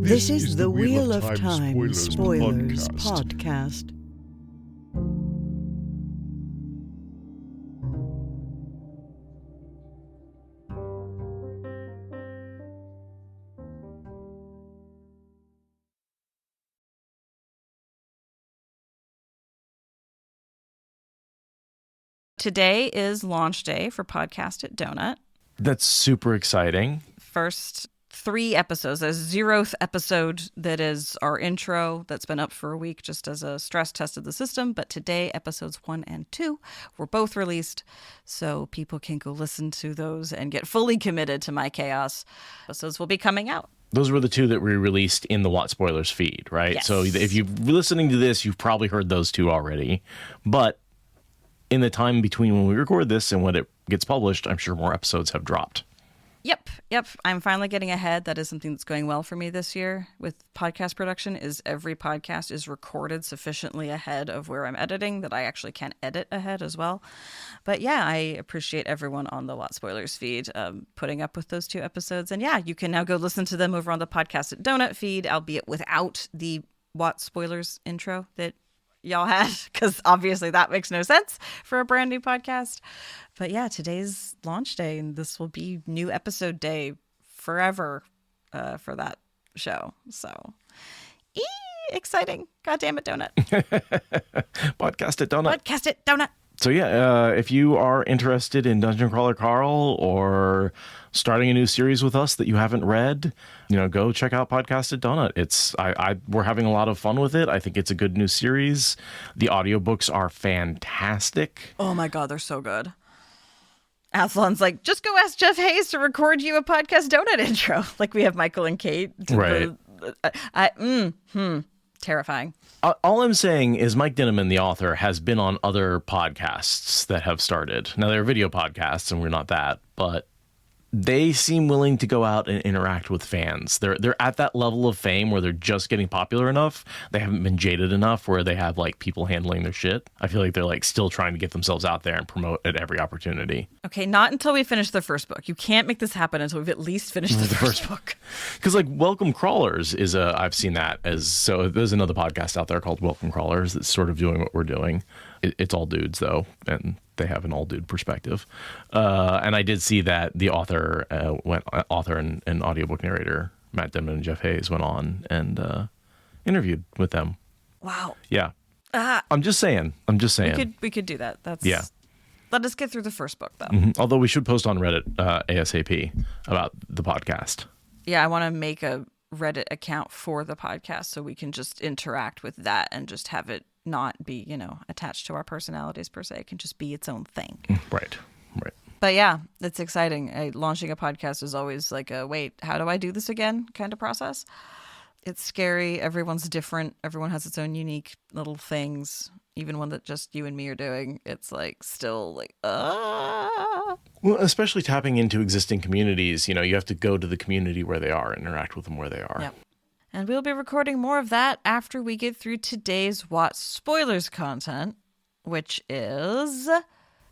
This is the Wheel of Time Spoilers podcast. Today is launch day for Podcast at Donut. That's super exciting. First 3 episodes. There's 0th episode that is our intro that's been up for a week just as a stress test of the system. But today, episodes 1 and 2 were both released, so people can go listen to those and get fully committed to my chaos. Episodes will be coming out. Those were the 2 that we released in the What Spoilers feed, right? Yes. So if you're listening to this, you've probably heard those 2 already. But in the time between when we record this and when it gets published, I'm sure more episodes have dropped. Yep. I'm finally getting ahead. That is something that's going well for me this year with podcast production, is every podcast is recorded sufficiently ahead of where I'm editing that I actually can edit ahead as well. But yeah, I appreciate everyone on the What Spoilers feed putting up with those 2 episodes. And yeah, you can now go listen to them over on the Podcast at Donut feed, albeit without the What Spoilers intro that y'all had, because obviously that makes no sense for a brand new podcast. But yeah, today's launch day, and this will be new episode day forever for that show. So, exciting. God damn it, Donut. Podcast at Donut. Podcast at Donut. So yeah, if you are interested in Dungeon Crawler Carl or starting a new series with us that you haven't read, go check out Podcast at Donut. We're having a lot of fun with it. I think it's a good new series. The audiobooks are fantastic. Oh my God, they're so good. Aslan's like, just go ask Jeff Hayes to record you a Podcast Donut intro. Like we have Michael and Kate. Right. Terrifying. All I'm saying is Mike Dinneman, the author, has been on other podcasts that have started. Now, they're video podcasts, and we're not that, but they seem willing to go out and interact with fans. They're at that level of fame where they're just getting popular enough. They haven't been jaded enough where they have like people handling their shit. I feel like they're like still trying to get themselves out there and promote at every opportunity. Okay, not until we finish the first book. You can't make this happen until we've at least finished the first book. Because like Welcome Crawlers is I've seen that so there's another podcast out there called Welcome Crawlers that's sort of doing what we're doing. It's all dudes though, and they have an all dude perspective. And I did see that the author and audiobook narrator Matt Denman and Jeff Hayes went on and interviewed with them. Wow. Yeah. I'm just saying. We could do that. Yeah. Let us get through the first book though. Mm-hmm. Although we should post on Reddit ASAP about the podcast. Yeah, I want to make a Reddit account for the podcast so we can just interact with that and just have it not be, attached to our personalities per se. It can just be its own thing. Right. But yeah, it's exciting. Launching a podcast is always like wait, how do I do this again kind of process. It's scary. Everyone's different. Everyone has its own unique little things. Even one that just you and me are doing, it's like still like, Well, especially tapping into existing communities, you have to go to the community where they are, interact with them where they are. Yep. And we'll be recording more of that after we get through today's What Spoilers content, which is...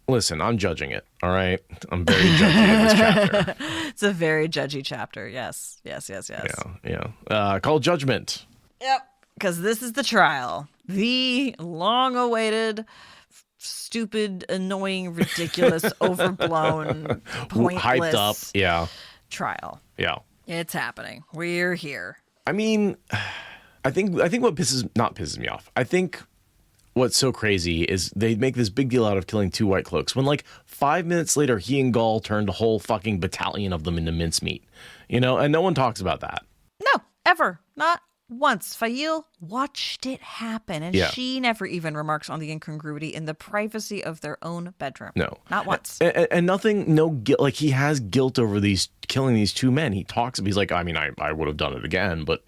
Listen, I'm judging it, all right? I'm very judgy of this chapter. It's a very judgy chapter, yes. Yeah. Called Judgement. Yep, because this is the trial. The long-awaited, stupid, annoying, ridiculous, overblown, pointless... Hyped up, yeah. Trial. Yeah. It's happening. We're here. I mean, I think what pisses me off. I think what's so crazy is they make this big deal out of killing 2 Whitecloaks when like 5 minutes later he and Gaul turned a whole fucking battalion of them into mincemeat. And no one talks about that. No, ever. Not once. Fail watched it happen, and she never even remarks on the incongruity in the privacy of their own bedroom. No. Not once. And nothing, no guilt. Like, he has guilt over killing these 2 men. He talks, he's like, I mean, I would have done it again. But,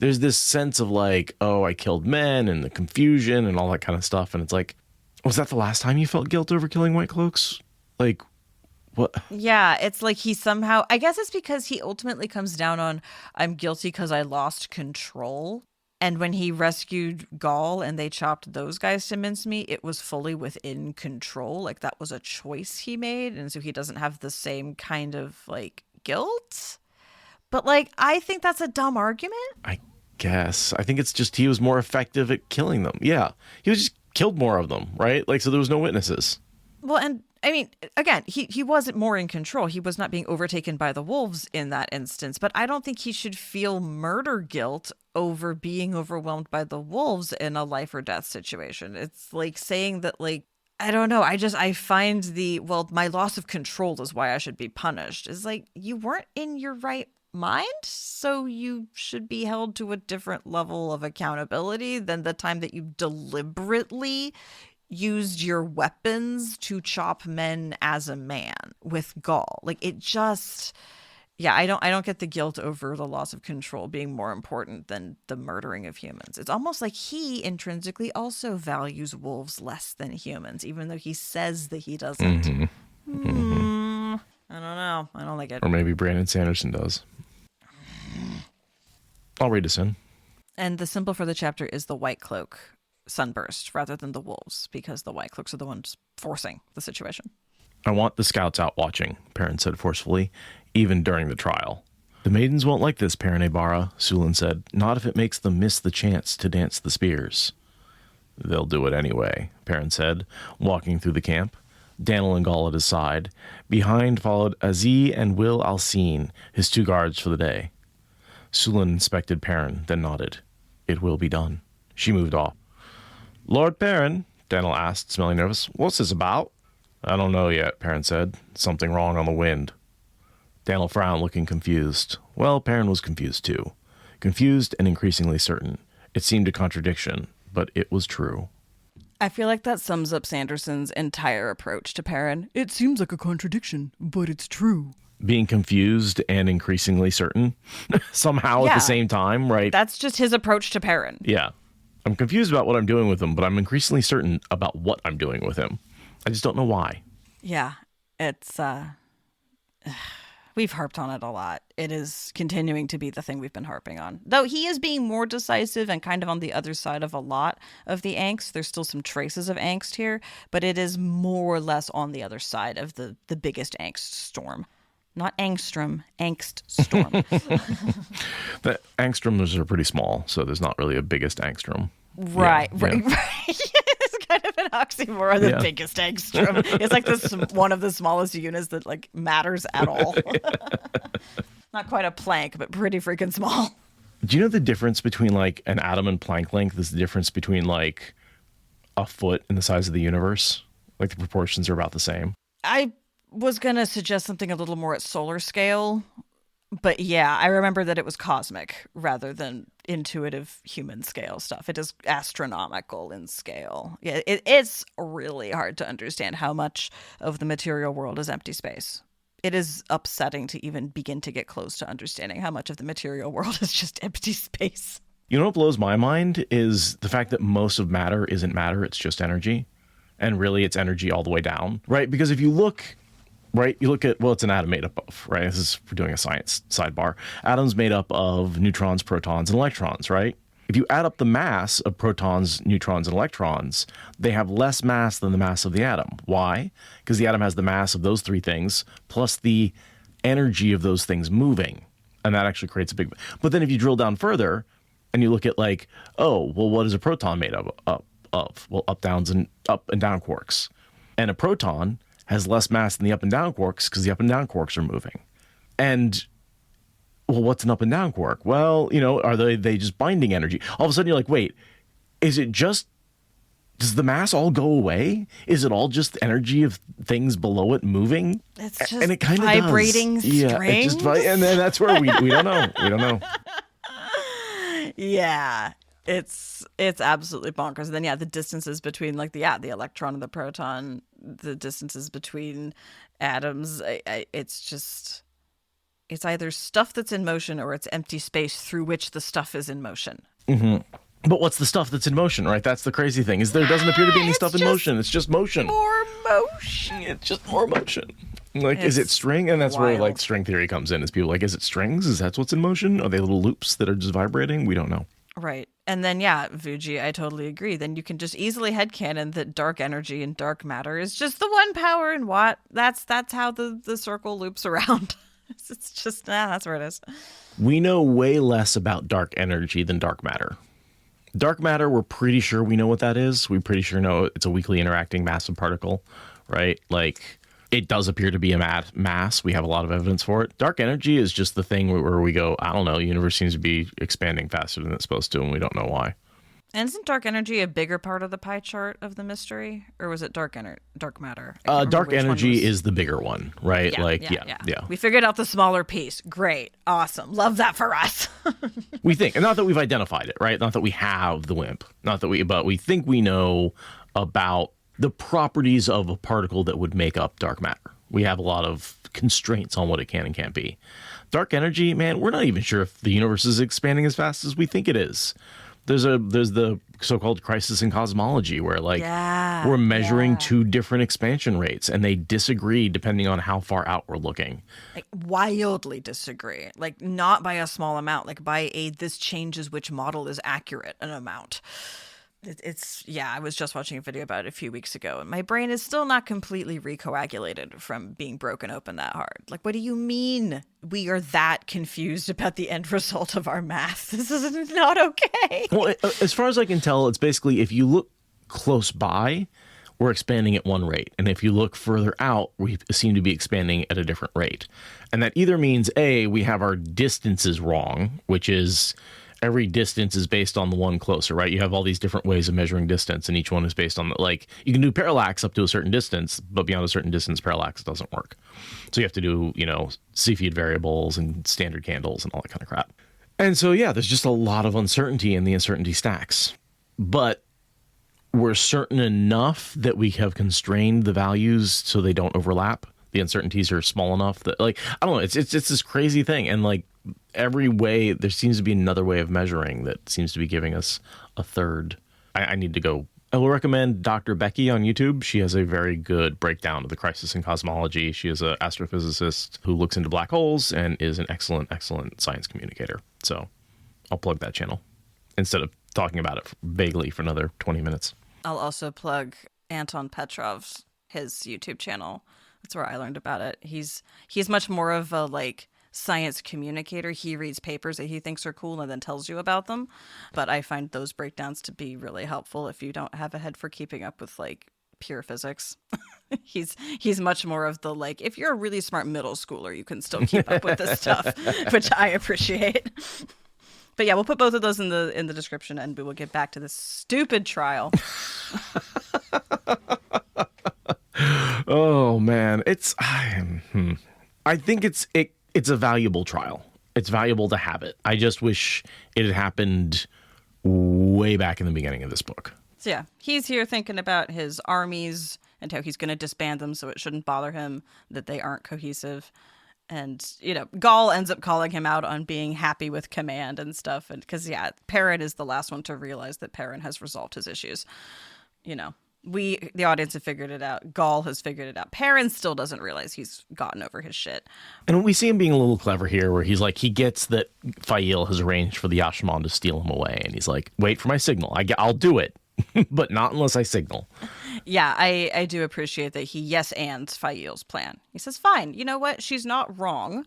there's this sense of like, oh, I killed men and the confusion and all that kind of stuff. And it's like, was that the last time you felt guilt over killing Whitecloaks? Like, what? Yeah, it's like he somehow, I guess it's because he ultimately comes down on, I'm guilty because I lost control. And when he rescued Gaul and they chopped those guys to mincemeat, it was fully within control. Like that was a choice he made. And so he doesn't have the same kind of like guilt. But, like, I think that's a dumb argument. I guess. I think it's just he was more effective at killing them. Yeah. He was just killed more of them, right? Like, so there was no witnesses. Well, and I mean, again, he wasn't more in control. He was not being overtaken by the wolves in that instance. But I don't think he should feel murder guilt over being overwhelmed by the wolves in a life or death situation. It's like saying that, like, I don't know. I find my loss of control is why I should be punished. It's like, you weren't in your right mind, so you should be held to a different level of accountability than the time that you deliberately used your weapons to chop men as a man with gall. Like, it just, yeah, I don't get the guilt over the loss of control being more important than the murdering of humans. It's almost like he intrinsically also values wolves less than humans, even though he says that he doesn't. I don't know. I don't like it. Or maybe Brandon Sanderson does. I'll read us in. And the symbol for the chapter is the Whitecloak sunburst rather than the wolves, because the Whitecloaks are the ones forcing the situation. I want the scouts out watching, Perrin said forcefully, even during the trial. The maidens won't like this, Perrin Ibarra, Sulin said. Not if it makes them miss the chance to dance the spears. They'll do it anyway, Perrin said, walking through the camp. Daniel and Gall at his side. Behind followed Aziz and Will Alcine, his 2 guards for the day. Sulin inspected Perrin, then nodded. It will be done. She moved off. Lord Perrin, Daniel asked, smelling nervous. What's this about? I don't know yet, Perrin said. Something wrong on the wind. Daniel frowned, looking confused. Well, Perrin was confused too. Confused and increasingly certain. It seemed a contradiction, but it was true. I feel like that sums up Sanderson's entire approach to Perrin. It seems like a contradiction, but it's true. Being confused and increasingly certain somehow at the same time, right? That's just his approach to Perrin. Yeah. I'm confused about what I'm doing with him, but I'm increasingly certain about what I'm doing with him. I just don't know why. Yeah, it's, we've harped on it a lot. It is continuing to be the thing we've been harping on. Though he is being more decisive and kind of on the other side of a lot of the angst. There's still some traces of angst here, but it is more or less on the other side of the biggest angst storm. Not angstrom, angst storm. The angstroms are pretty small, so there's not really a biggest angstrom. Right. It's kind of an oxymoron, the biggest angstrom. It's like one of the smallest units that, like, matters at all. Not quite a Planck, but pretty freaking small. Do you know the difference between, like, an atom and Planck length is the difference between, like, a foot and the size of the universe? Like, the proportions are about the same. I was going to suggest something a little more at solar scale, but yeah, I remember that it was cosmic rather than intuitive human scale stuff. It is astronomical in scale. Yeah, it's really hard to understand how much of the material world is empty space. It is upsetting to even begin to get close to understanding how much of the material world is just empty space. You know what blows my mind is the fact that most of matter isn't matter, it's just energy. And really, it's energy all the way down, right? Because if you look... Right, you look at, well, it's an atom made up of, right? This is, we're doing a science sidebar. Atoms made up of neutrons, protons, and electrons, right? If you add up the mass of protons, neutrons, and electrons, they have less mass than the mass of the atom. Why? Because the atom has the mass of those 3 things plus the energy of those things moving. And that actually creates a big... But then if you drill down further and you look at, like, oh, well, what is a proton made of? Well, up and down quarks. And a proton has less mass than the up and down quarks because the up and down quarks are moving. And, well, what's an up and down quark? Well, you know, are they just binding energy? All of a sudden you're like, wait, does the mass all go away? Is it all just energy of things below it moving? It's just and it kind of vibrating strings. Yeah, and then that's where we don't know. We don't know. Yeah. It's absolutely bonkers. And then, yeah, the distances between, like, the electron and the proton, the distances between atoms, it's either stuff that's in motion or it's empty space through which the stuff is in motion. Mm-hmm. But what's the stuff that's in motion, right? That's the crazy thing, is there doesn't appear to be any stuff in motion. It's just motion. More motion. It's just more motion. Like, is it string? And that's wild. where, like, string theory comes in, is people like, is it strings? Is that what's in motion? Are they little loops that are just vibrating? We don't know. Right. And then, yeah, Vuji, I totally agree. Then you can just easily headcanon that dark energy and dark matter is just the one power in Watt. That's how the circle loops around. It's just, that's where it is. We know way less about dark energy than dark matter. Dark matter, we're pretty sure we know what that is. We pretty sure know it's a weakly interacting massive particle, right? Like, it does appear to be a mass. We have a lot of evidence for it. Dark energy is just the thing where we go, I don't know, the universe seems to be expanding faster than it's supposed to, and we don't know why. And isn't dark energy a bigger part of the pie chart of the mystery? Or was it dark matter? Dark energy is the bigger one, right? Yeah. We figured out the smaller piece. Great. Awesome. Love that for us. We think, and not that we've identified it, right? Not that we have the WIMP. But we think we know about the properties of a particle that would make up dark matter. We have a lot of constraints on what it can and can't be. Dark energy, man, we're not even sure if the universe is expanding as fast as we think it is. There's the so-called crisis in cosmology where we're measuring two different expansion rates and they disagree depending on how far out we're looking. Like wildly disagree. Like not by a small amount, like by this changes which model is accurate an amount. I was just watching a video about it a few weeks ago and my brain is still not completely recoagulated from being broken open that hard. Like, what do you mean we are that confused about the end result of our math? This is not okay. Well, as far as I can tell, it's basically if you look close by, we're expanding at one rate. And if you look further out, we seem to be expanding at a different rate. And that either means, A, we have our distances wrong, which is every distance is based on the one closer, right? You have all these different ways of measuring distance, and each one is based on you can do parallax up to a certain distance, but beyond a certain distance, parallax doesn't work. So you have to do, Cepheid variables and standard candles and all that kind of crap. And so, there's just a lot of uncertainty and the uncertainty stacks. But we're certain enough that we have constrained the values so they don't overlap. The uncertainties are small enough that, I don't know, it's this crazy thing. And every way, there seems to be another way of measuring that seems to be giving us a third. I need to go. I will recommend Dr. Becky on YouTube. She has a very good breakdown of the crisis in cosmology. She is an astrophysicist who looks into black holes and is an excellent, excellent science communicator. So I'll plug that channel instead of talking about it vaguely for another 20 minutes. I'll also plug Anton Petrov's, his YouTube channel. That's where I learned about it. He's much more of a science communicator. He reads papers that he thinks are cool and then tells you about them. But I find those breakdowns to be really helpful if you don't have a head for keeping up with pure physics. He's much more of the if you're a really smart middle schooler, you can still keep up with this stuff, which I appreciate. But yeah, we'll put both of those in the description and we will get back to this stupid trial. Oh man, I think it's a valuable trial. It's valuable to have it. I just wish it had happened way back in the beginning of this book. So yeah, he's here thinking about his armies and how he's going to disband them so it shouldn't bother him that they aren't cohesive. And, Gaul ends up calling him out on being happy with command and stuff. And because, Perrin is the last one to realize that Perrin has resolved his issues. The audience have figured it out. Gaul has figured it out. Perrin still doesn't realize he's gotten over his shit. And we see him being a little clever here where he's he gets that Fail has arranged for the Ashman to steal him away. And he's like, wait for my signal. I'll do it, but not unless I signal. Yeah, I do appreciate that he yes-ands Fail's plan. He says, fine, you know what? She's not wrong,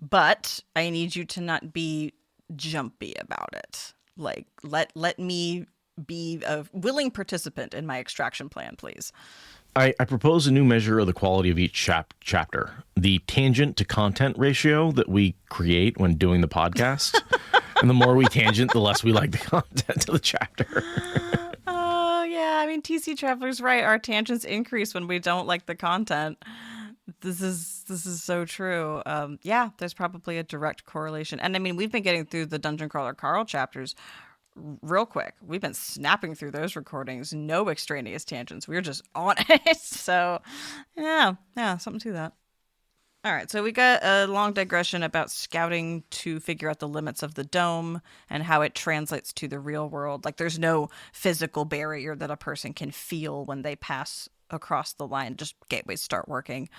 but I need you to not be jumpy about it. Let me be a willing participant in my extraction plan, please. I propose a new measure of the quality of each chapter. The tangent to content ratio that we create when doing the podcast. And the more we tangent, the less we like the content of the chapter. Oh, yeah. I mean, TC Traveler's right. Our tangents increase when we don't like the content. This is so true. There's probably a direct correlation. And I mean, we've been getting through the Dungeon Crawler Carl chapters real quick. We've been snapping through those recordings. No extraneous tangents. We're just on it. So, yeah, something to that. All right, so we got a long digression about scouting to figure out the limits of the dome and how it translates to the real world. There's no physical barrier that a person can feel when they pass across the line. Just gateways start working.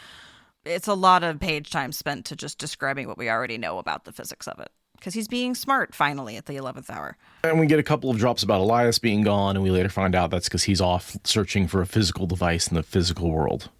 It's a lot of page time spent to just describing what we already know about the physics of it. Because he's being smart, finally, at the 11th hour. And we get a couple of drops about Elias being gone, and we later find out that's because he's off searching for a physical device in the physical world.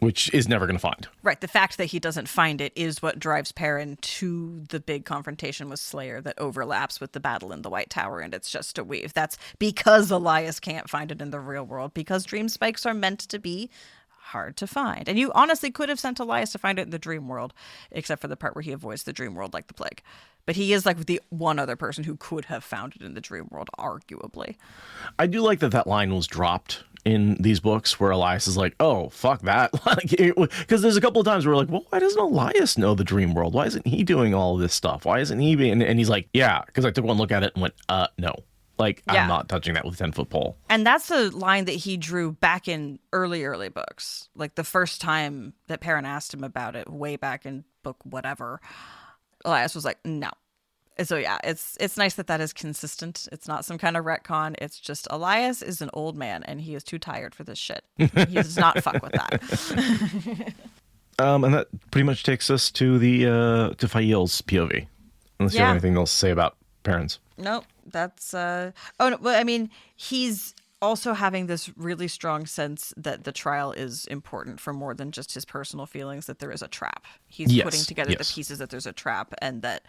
Which is never going to find. Right. The fact that he doesn't find it is what drives Perrin to the big confrontation with Slayer that overlaps with the battle in the White Tower, and it's just a weave. That's because Elias can't find it in the real world, because dream spikes are meant to be hard to find. And you honestly could have sent Elias to find it in the dream world, except for the part where he avoids the dream world like the plague. But he is like the one other person who could have found it in the dream world, arguably. I do like that line was dropped in these books where Elias is like, oh, fuck that. Because there's a couple of times where we're like, well, why doesn't Elias know the dream world? Why isn't he doing all of this stuff? Why isn't he being... And he's like, yeah, because I took one look at it and went, no. Like, yeah. I'm not touching that with a 10-foot pole. And that's a line that he drew back in early books. Like the first time that Perrin asked him about it, way back in book whatever, Elias was like, no. So yeah, it's nice that is consistent. It's not some kind of retcon. It's just Elias is an old man and he is too tired for this shit. He does not fuck with that. And that pretty much takes us to the to Fael's POV. Unless you have anything else to say about Perrin's. Nope. That's oh no, well, I mean, he's also having this really strong sense that the trial is important for more than just his personal feelings, that there is a trap. He's putting together the pieces that there's a trap, and that,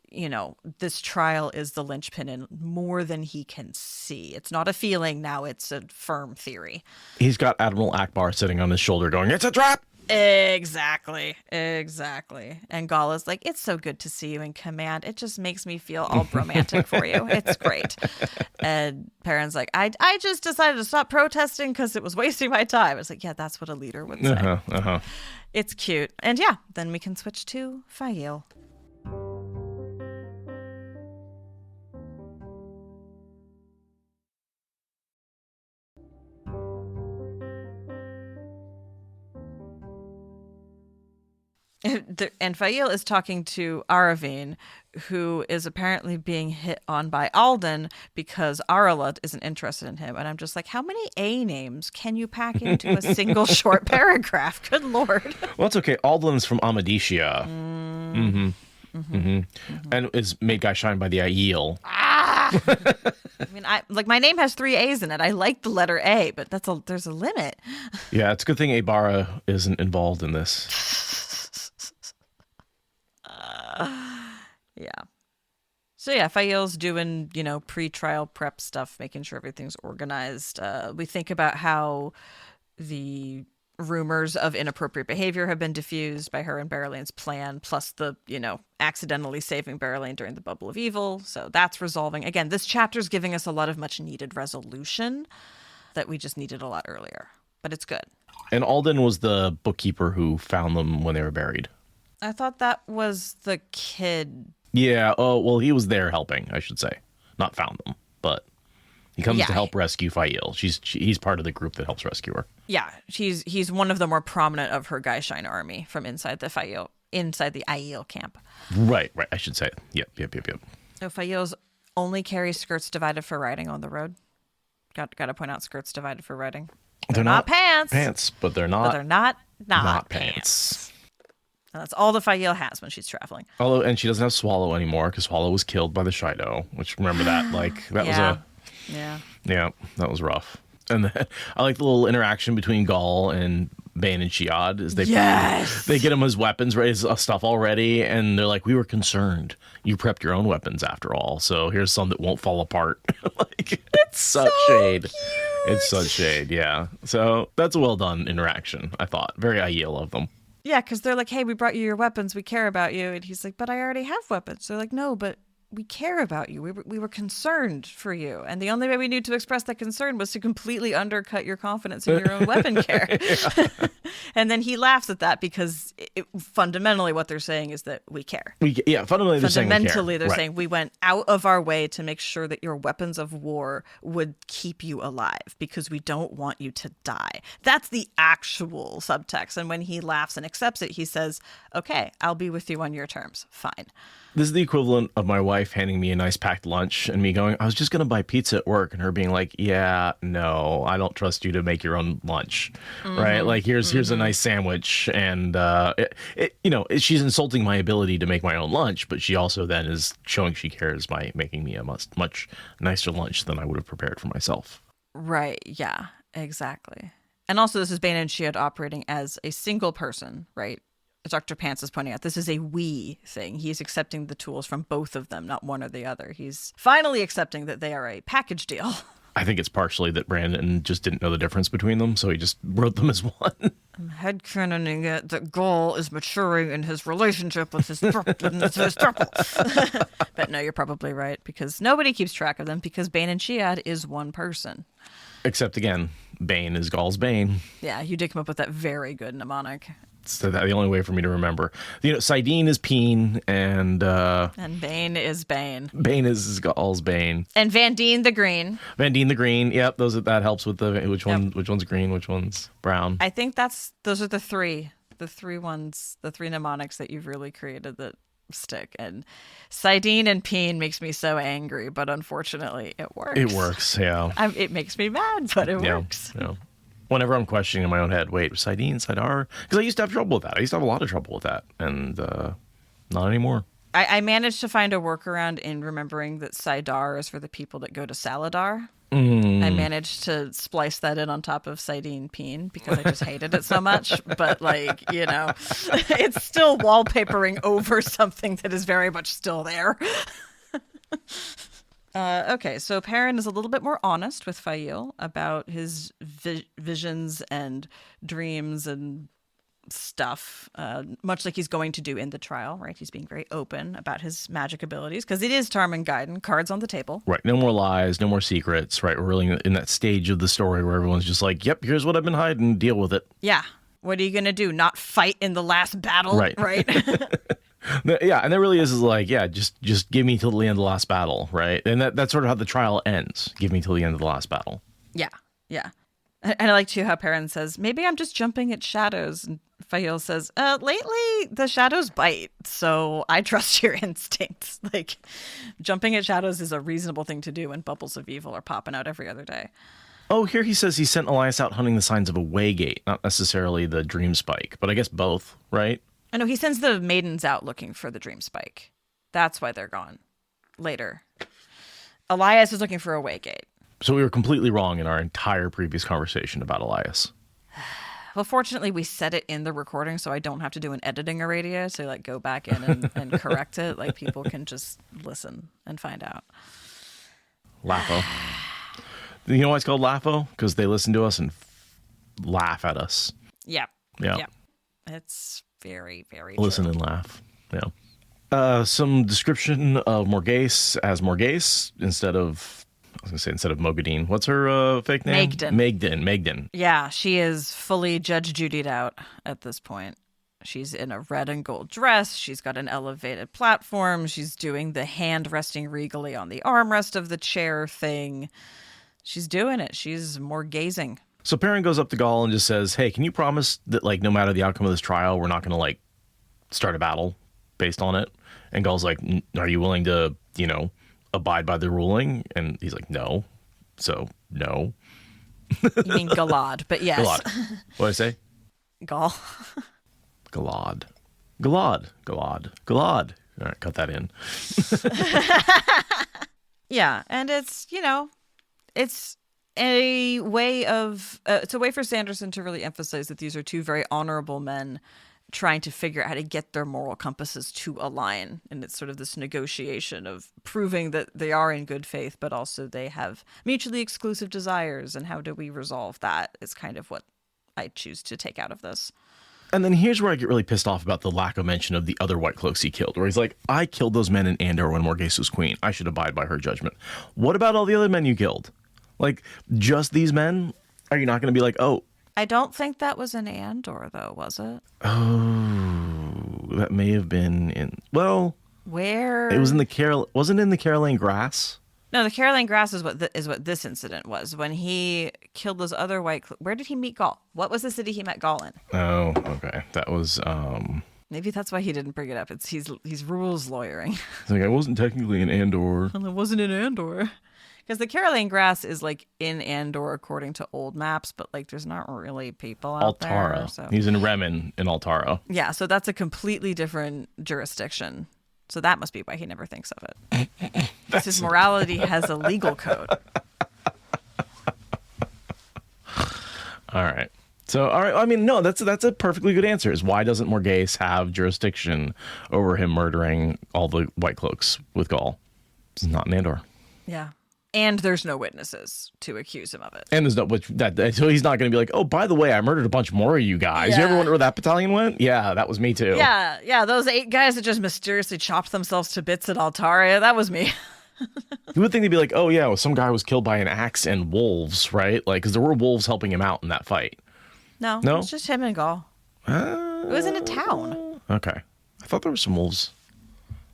you know, this trial is the linchpin in more than he can see. It's not a feeling now, it's a firm theory. He's got Admiral Akbar sitting on his shoulder going, it's a trap! Exactly. And Gala's like, it's so good to see you in command. It just makes me feel all romantic for you. It's great. And Perrin's like, I just decided to stop protesting because it was wasting my time. It's like, yeah, that's what a leader would say. It's cute. And yeah, then we can switch to Fael. And Fael is talking to Aravine, who is apparently being hit on by Alden because Aralud isn't interested in him. And I'm just like, how many A names can you pack into a single short paragraph? Good Lord. Well, it's okay. Alden's from Amadisia. And is made guy shine by the Aiel. I mean, my name has 3 A's in it. I like the letter A, but there's a limit. Yeah, it's a good thing Abara isn't involved in this. Yeah. So yeah, Fael's doing, pre-trial prep stuff, making sure everything's organized. We think about how the rumors of inappropriate behavior have been diffused by her and Berylaine's plan, plus the, accidentally saving Berylane during the bubble of evil. So that's resolving. Again, this chapter's giving us a lot of much needed resolution that we just needed a lot earlier. But it's good. And Alden was the bookkeeper who found them when they were buried. I thought that was the kid. Yeah, oh, well, he was there helping, I should say. Not found them, but he comes to help rescue Fael. He's part of the group that helps rescue her. Yeah, he's one of the more prominent of her Gaishine army from inside the Aiel camp. Right, I should say. Yep. So Fael's only carries skirts divided for riding on the road. Got to point out skirts divided for riding. They're not pants. But they're not. But they're not pants. And that's all the Fael has when she's traveling. And she doesn't have Swallow anymore because Swallow was killed by the Shido. Which, remember that? That was rough. And I like the little interaction between Gaul and Bane and Shiad. They get him his weapons, his stuff already, and they're like, we were concerned. You prepped your own weapons after all, so here's some that won't fall apart. It's such shade. Cute. It's such shade, yeah. So that's a well done interaction, I thought. Very Aiel of them. Yeah, because they're like, hey, we brought you your weapons. We care about you. And he's like, but I already have weapons. They're like, no, but we care about you. We were concerned for you. And the only way we knew to express that concern was to completely undercut your confidence in your own weapon care. And then he laughs at that because fundamentally what they're saying is that we care. Fundamentally they're saying we went out of our way to make sure that your weapons of war would keep you alive because we don't want you to die. That's the actual subtext. And when he laughs and accepts it, he says, okay, I'll be with you on your terms. Fine. This is the equivalent of my wife handing me a nice packed lunch and me going, I was just going to buy pizza at work, and her being like, yeah, no, I don't trust you to make your own lunch. Right? Like, here's a nice sandwich. And, she's insulting my ability to make my own lunch, but she also then is showing she cares by making me a much nicer lunch than I would have prepared for myself. Right. Yeah, exactly. And also, this is Bane and Shiad operating as a single person, right? As Dr. Pants is pointing out, this is a we thing. He's accepting the tools from both of them, not one or the other. He's finally accepting that they are a package deal. I think it's partially that Brandon just didn't know the difference between them, so he just wrote them as one. I'm headcanoning it that Gaul is maturing in his relationship with his triple. But no, you're probably right, because nobody keeps track of them, because Bane and Shiad is one person. Except, again, Bane is Gaul's Bane. Yeah, you did come up with that very good mnemonic. So that's the only way for me to remember. Sidene is Peen, and Bane is Bane. Bane is Gaul's Bane. And Van Deen the Green. Van Deen the Green. Yep, that helps with which one's green, which one's brown. I think those are the three ones, the three mnemonics that you've really created that stick. And Sidene and Peen makes me so angry, but unfortunately it works. It works, yeah. It makes me mad, but it works. Yeah. Whenever I'm questioning in my own head, wait, Sidene, Sidar? Because I used to have trouble with that. I used to have a lot of trouble with that, and not anymore. I managed to find a workaround in remembering that Sidar is for the people that go to Saladar. I managed to splice that in on top of Sidene Peen because I just hated it so much. But, it's still wallpapering over something that is very much still there. Okay, so Perrin is a little bit more honest with Fail about his visions and dreams and stuff, much like he's going to do in the trial, right? He's being very open about his magic abilities, because it is Tarman Gaiden, cards on the table. Right, no more lies, no more secrets, right? We're really in that stage of the story where everyone's just like, yep, here's what I've been hiding, deal with it. Yeah, what are you going to do? Not fight in the last battle, right? Yeah, and there really is like, yeah, just give me till the end of the last battle, right? And that's sort of how the trial ends. Give me till the end of the last battle. Yeah. And I like too how Perrin says, maybe I'm just jumping at shadows. And Fael says, lately the shadows bite, so I trust your instincts. Like, jumping at shadows is a reasonable thing to do when bubbles of evil are popping out every other day. Oh, here he says he sent Elias out hunting the signs of a Waygate, not necessarily the Dream Spike, but I guess both, right? I know he sends the maidens out looking for the Dream Spike. That's why they're gone later. Elias is looking for a Waygate. So we were completely wrong in our entire previous conversation about Elias. Well, fortunately, we said it in the recording, so I don't have to do an editing radio. So, go back in and correct it. Like, people can just listen and find out. Laugho. You know why it's called Laugho? Because they listen to us and laugh at us. Yeah. Yeah. It's very, very listen true. And laugh. Yeah. Some description of Morghese as Morghese instead of Mogadine. What's her fake name? Megden. Yeah, she is fully Judge Judy'd out at this point. She's in a red and gold dress. She's got an elevated platform. She's doing the hand resting regally on the armrest of the chair thing. She's doing it. She's Morghesing. So Perrin goes up to Gaul and just says, hey, can you promise that, no matter the outcome of this trial, we're not going to, start a battle based on it? And Gaul's like, are you willing to, abide by the ruling? And he's like, no. So, no. You mean Galad, but yes. Galad. What did I say? Gaul. Galad. All right, cut that in. Yeah, and it's, it's a way of it's a way for Sanderson to really emphasize that these are two very honorable men trying to figure out how to get their moral compasses to align. And it's sort of this negotiation of proving that they are in good faith, but also they have mutually exclusive desires. And how do we resolve that is kind of what I choose to take out of this. And then here's where I get really pissed off about the lack of mention of the other Whitecloaks he killed, where he's like, I killed those men in Andor when Morghese was queen. I should abide by her judgment. What about all the other men you killed? Just these men? Are you not going to be like, oh. I don't think that was in Andor, though, was it? Oh, that may have been in, well. Where? It was in wasn't it in the Caroline Grass? No, the Caroline Grass is what this incident was. When he killed those other where did he meet Gaul? What was the city he met Gaul in? Oh, okay. That was, Maybe that's why he didn't bring it up. He's rules lawyering. It's I wasn't technically in Andor. Well, it wasn't in Andor. Because the Caroline Grass is in Andor according to old maps, but there's not really people out Altara. there. So. He's in Remen in Altara. Yeah, so that's a completely different jurisdiction. So that must be why he never thinks of it. Because his morality has a legal code. All right. So, all right. I mean, no, that's a perfectly good answer. Is why doesn't Morghese have jurisdiction over him murdering all the Whitecloaks with Gaul? It's not in Andor. Yeah. And there's no witnesses to accuse him of it. And there's no, so he's not going to be like, oh, by the way, I murdered a bunch more of you guys. Yeah. You ever wonder where that battalion went? Yeah, that was me too. Yeah. Those 8 guys that just mysteriously chopped themselves to bits at Altaria, that was me. You would think they'd be like, oh, yeah, well, some guy was killed by an axe and wolves, right? Like, because there were wolves helping him out in that fight. No, it was just him and Gaul. It was in a town. Okay. I thought there were some wolves,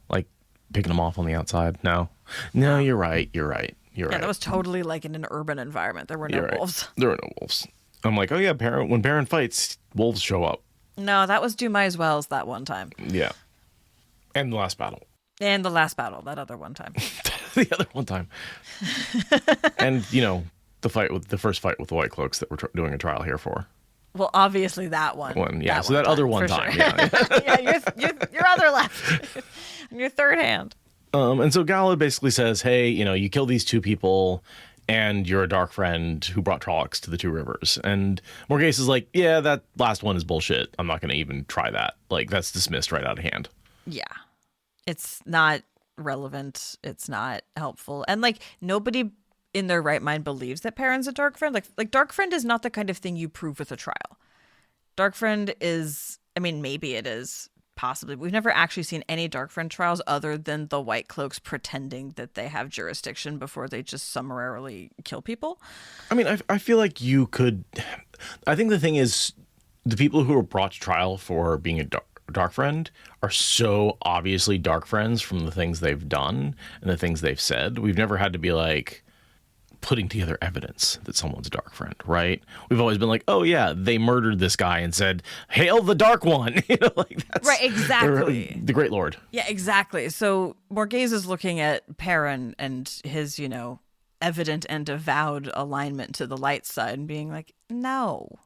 like, picking them off on the outside. No, you're right. You're right. Yeah, that was totally like in an urban environment. There were no wolves. There were no wolves. I'm like, oh, yeah, when Perrin fights, wolves show up. No, that was Dumai's Wells that one time. Yeah. And the last battle. And the last battle, that other one time. The other one time. And, the first fight with the Whitecloaks that we're doing a trial here for. Well, obviously that one. Yeah, so that other one time. Sure. Yeah, your other left. Your third hand. And so Gala basically says, hey, you killed these 2 people and you're a dark friend who brought Trollocs to the 2 rivers. And Morghese is like, yeah, that last one is bullshit. I'm not going to even try that. Like, that's dismissed right out of hand. Yeah. It's not relevant. It's not helpful. And, like, nobody in their right mind believes that Perrin's a dark friend. Like dark friend is not the kind of thing you prove with a trial. Dark friend is, I mean, maybe it is. Possibly. We've never actually seen any dark friend trials other than the Whitecloaks pretending that they have jurisdiction before they just summarily kill people. I mean, I feel like you could... I think the thing is, the people who are brought to trial for being a dark friend are so obviously dark friends from the things they've done and the things they've said. We've never had to be like putting together evidence that someone's a dark friend, right? We've always been like, oh yeah, they murdered this guy and said, hail the dark one. Like that's right, exactly. The Great Lord. Yeah, exactly. So Morghese is looking at Perrin and his, evident and avowed alignment to the light side and being like, no.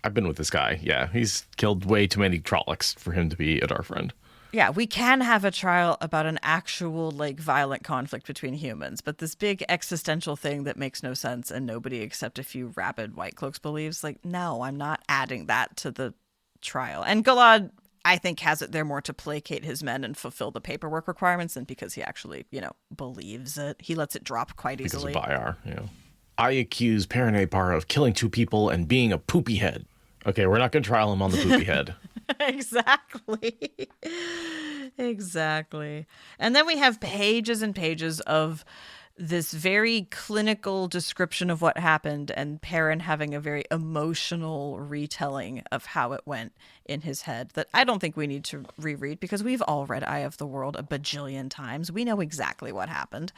I've been with this guy. Yeah, he's killed way too many Trollocs for him to be a dark friend. Yeah, we can have a trial about an actual, violent conflict between humans, but this big existential thing that makes no sense and nobody except a few rabid Whitecloaks believes, no, I'm not adding that to the trial. And Galad, I think, has it there more to placate his men and fulfill the paperwork requirements than because he actually, believes it. He lets it drop quite easily. Because of Bayar, I accuse Perrin Apar of killing 2 people and being a poopy head. Okay, we're not going to trial him on the poopy head. Exactly. And then we have pages and pages of this very clinical description of what happened and Perrin having a very emotional retelling of how it went in his head that I don't think we need to reread because we've all read Eye of the World a bajillion times. We know exactly what happened.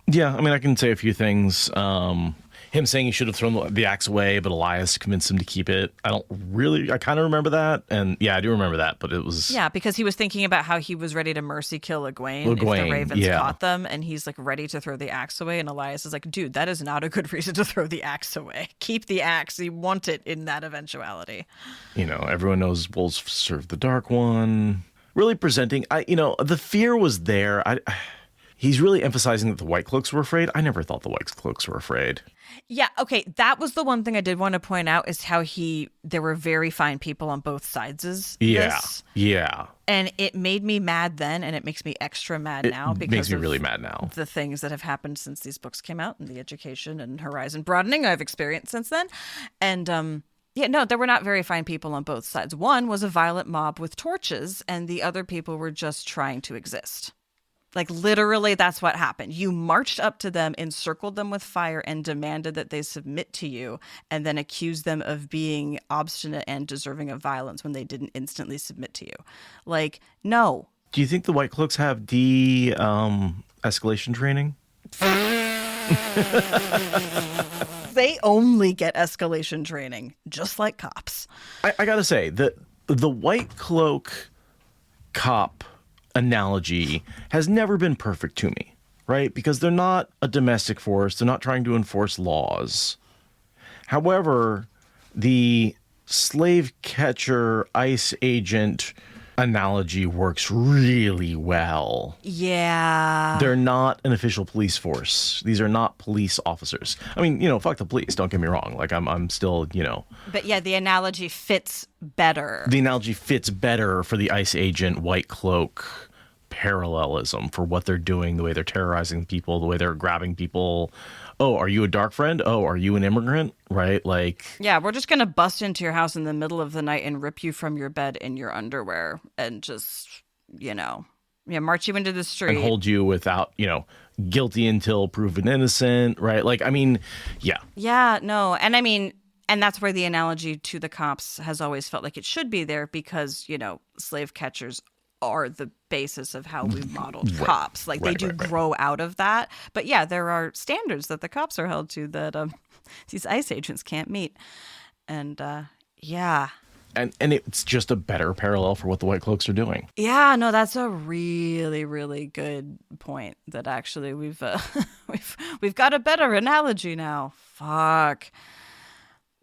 Yeah, I mean, I can say a few things. Him saying he should have thrown the axe away, but Elias convinced him to keep it. I kind of remember that. And yeah, I do remember that, but it was... Yeah, because he was thinking about how he was ready to mercy kill Egwene if the Ravens caught them. And he's ready to throw the axe away. And Elias is like, dude, that is not a good reason to throw the axe away. Keep the axe. You want it in that eventuality. Everyone knows wolves serve the Dark One. Really presenting... the fear was there. He's really emphasizing that the Whitecloaks were afraid. I never thought the Whitecloaks were afraid. Yeah, okay, that was the one thing I did want to point out is how there were very fine people on both sides. Yeah. And it made me mad then, and it makes me extra mad now because it makes me really mad now. The things that have happened since these books came out and the education and horizon broadening I've experienced since then. And there were not very fine people on both sides. One was a violent mob with torches, and the other people were just trying to exist. Literally, that's what happened. You marched up to them, encircled them with fire, and demanded that they submit to you, and then accused them of being obstinate and deserving of violence when they didn't instantly submit to you. No. Do you think the Whitecloaks have escalation training? They only get escalation training, just like cops. I gotta say, the Whitecloak cop analogy has never been perfect to me, right? Because they're not a domestic force. They're not trying to enforce laws. However, the slave catcher, ICE agent, analogy works really well. Yeah. They're not an official police force. These are not police officers. I mean, fuck the police. Don't get me wrong. Like, I'm still, But yeah, the analogy fits better. The analogy fits better for the ICE agent white cloak parallelism for what they're doing, the way they're terrorizing people, the way they're grabbing people. Oh, are you a dark friend? Oh, are you an immigrant? Right? Like, yeah, we're just going to bust into your house in the middle of the night and rip you from your bed in your underwear and just, march you into the street. And hold you without, guilty until proven innocent, right? Like, I mean, yeah. Yeah, no. And I mean, and that's where the analogy to the cops has always felt like it should be there because, slave catchers are the basis of how we've modeled cops. Like, they do grow out of that. But yeah, there are standards that the cops are held to that these ICE agents can't meet. And yeah. And it's just a better parallel for what the Whitecloaks are doing. Yeah, no, that's a really, really good point. That actually we've got a better analogy now. Fuck.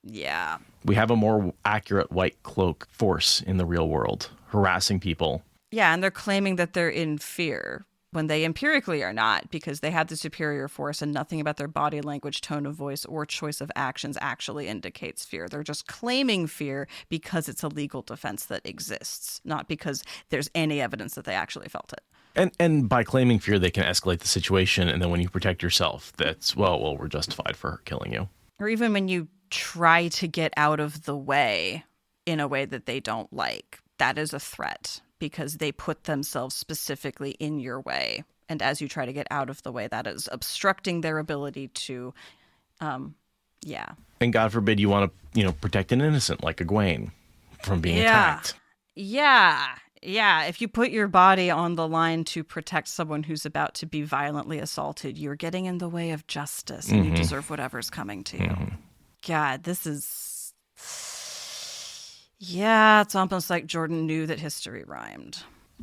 Yeah. We have a more accurate white cloak force in the real world, harassing people. Yeah, and they're claiming that they're in fear when they empirically are not, because they have the superior force and nothing about their body language, tone of voice, or choice of actions actually indicates fear. They're just claiming fear because it's a legal defense that exists, not because there's any evidence that they actually felt it. And by claiming fear, they can escalate the situation, and then when you protect yourself, that's, well, we're justified for killing you. Or even when you try to get out of the way in a way that they don't like, that is a threat. Because they put themselves specifically in your way. And as you try to get out of the way, that is obstructing their ability to, yeah. And God forbid you want to, protect an innocent like Egwene from being attacked. Yeah. If you put your body on the line to protect someone who's about to be violently assaulted, you're getting in the way of justice and you deserve whatever's coming to you. God, this is... Yeah, it's almost like Jordan knew that history rhymed.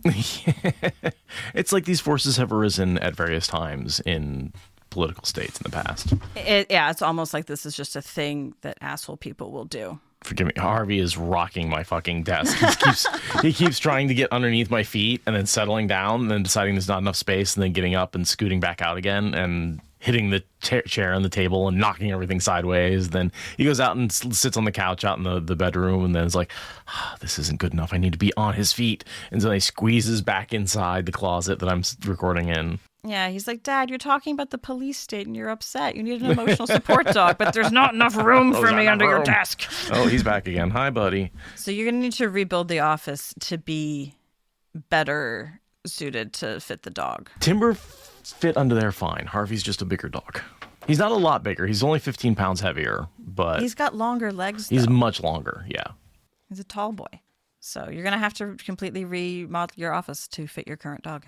It's like these forces have arisen at various times in political states in the past. It's almost like this is just a thing that asshole people will do. Forgive me, Harvey is rocking my fucking desk. He keeps trying to get underneath my feet and then settling down and then deciding there's not enough space and then getting up and scooting back out again and hitting the chair on the table and knocking everything sideways. Then he goes out and sits on the couch out in the bedroom and then is like, this isn't good enough. I need to be on his feet. And so he squeezes back inside the closet that I'm recording in. Yeah, he's like, Dad, you're talking about the police state and you're upset. You need an emotional support dog, but there's not enough room for me under your desk. Oh, he's back again. Hi, buddy. So you're going to need to rebuild the office to be better suited to fit the dog. Timber fit under there fine. Harvey's just a bigger dog. He's not a lot bigger. He's only 15 pounds heavier, but... He's got longer legs, though. He's much longer, yeah. He's a tall boy. So you're going to have to completely remodel your office to fit your current dog.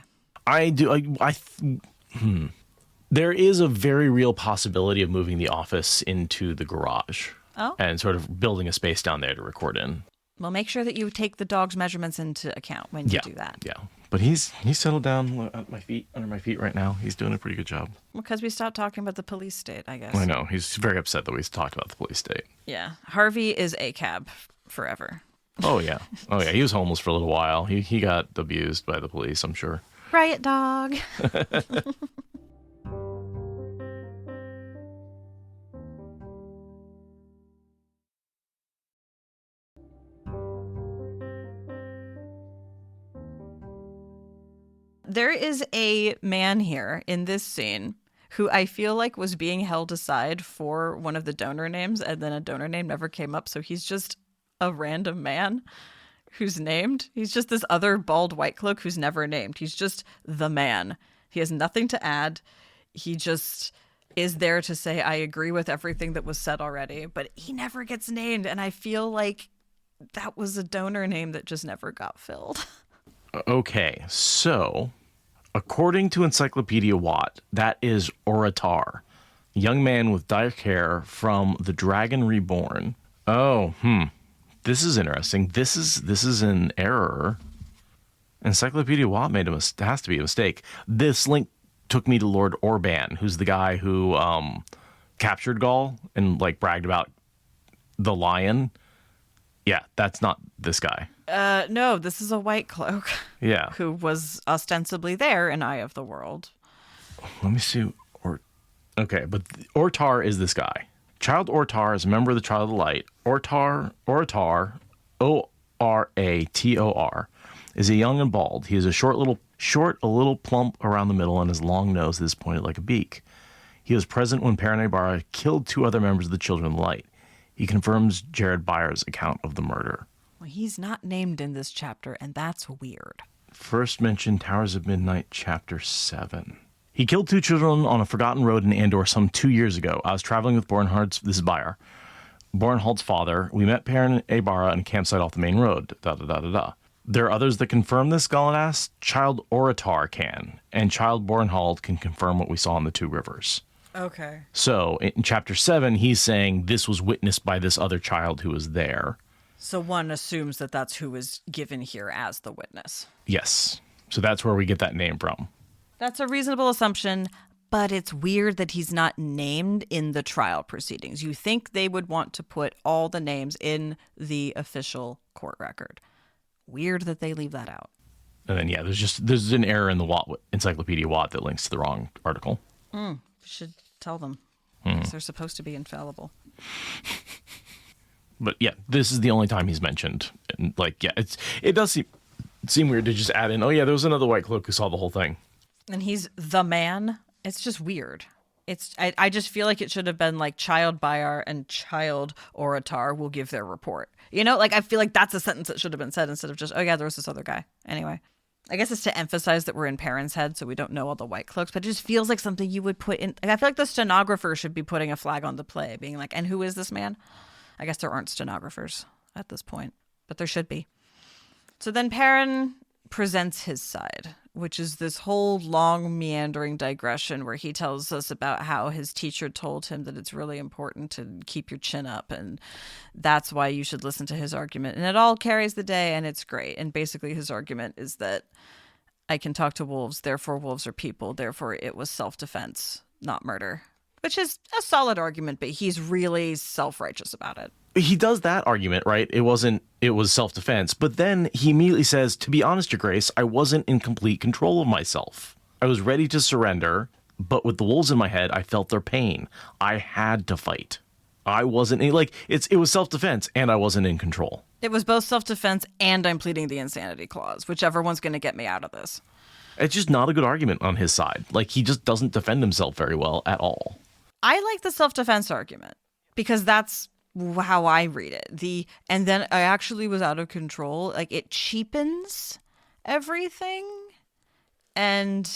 There is a very real possibility of moving the office into the garage. Oh. And sort of building a space down there to record in. Well, make sure that you take the dog's measurements into account when you do that. Yeah. But he's settled down at my feet, under my feet right now. He's doing a pretty good job. Because we stopped talking about the police state, I guess. I know. He's very upset that we talked about the police state. Yeah. Harvey is a cab forever. Oh, yeah. He was homeless for a little while. He got abused by the police, I'm sure. Riot dog. There is a man here in this scene who I feel like was being held aside for one of the donor names, and then a donor name never came up, so he's just a random man who's named. He's just this other bald white cloak who's never named. He's just the man. He has nothing to add. He just is there to say, I agree with everything that was said already, but he never gets named, and I feel like that was a donor name that just never got filled. Okay, so according to Encyclopedia Watt, that is Oratar, young man with dark hair from The Dragon Reborn. Oh, this is interesting. This is an error. Encyclopedia Watt made has to be a mistake. This link took me to Lord Orban, who's the guy who captured Gaul and bragged about the lion. Yeah, that's not this guy. No, this is a white cloak. Yeah. Who was ostensibly there in Eye of the World. Let me see. Okay, but Ortar is this guy. Child Ortar is a member of the Child of the Light. Orator, Orator, is a young and bald. He is a short, a little plump around the middle, and his long nose is pointed like a beak. He was present when Perrin Ibarra killed 2 other members of the Children of the Light. He confirms Jared Byers' account of the murder. Well, he's not named in this chapter, and that's weird. First mentioned Towers of Midnight, Chapter 7. He killed 2 children on a forgotten road in Andor some 2 years ago. I was traveling with Bornhardt's, this is Bayer, Bornhaldt's father. We met Perrin Ibarra on a campsite off the main road. There are others that confirm this, Gollin asked. Child Oratar can, and Child Bornhald can confirm what we saw in the 2 rivers. Okay. So in Chapter 7, he's saying this was witnessed by this other child who was there. So one assumes that that's who is given here as the witness. Yes. So that's where we get that name from. That's a reasonable assumption, but it's weird that he's not named in the trial proceedings. You think they would want to put all the names in the official court record. Weird that they leave that out. And then, yeah, there's an error in the Watt Encyclopedia Watt that links to the wrong article. We should tell them, because they're supposed to be infallible. But yeah, this is the only time he's mentioned. And it does seem weird to just add in, oh yeah, there was another white cloak who saw the whole thing. And he's the man. It's just weird. I just feel like it should have been like Child Bayar and Child Oratar will give their report. You know, I feel like that's a sentence that should have been said instead of just, oh yeah, there was this other guy. Anyway, I guess it's to emphasize that we're in Perrin's head, so we don't know all the white cloaks, but it just feels like something you would put in. I feel like the stenographer should be putting a flag on the play, being like, and who is this man? I guess there aren't stenographers at this point, but there should be. So then Perrin presents his side, which is this whole long meandering digression where he tells us about how his teacher told him that it's really important to keep your chin up, and that's why you should listen to his argument. And it all carries the day, and it's great. And basically his argument is that I can talk to wolves, therefore wolves are people, therefore it was self-defense, not murder. Which is a solid argument, but he's really self-righteous about it. He does that argument, right? It was self-defense. But then he immediately says, to be honest, Your Grace, I wasn't in complete control of myself. I was ready to surrender, but with the wolves in my head, I felt their pain. I had to fight. I wasn't, it was self-defense, and I wasn't in control. It was both self-defense and I'm pleading the insanity clause, whichever one's going to get me out of this. It's just not a good argument on his side. He just doesn't defend himself very well at all. I like the self-defense argument because that's how I read it. And then I actually was out of control. It cheapens everything. And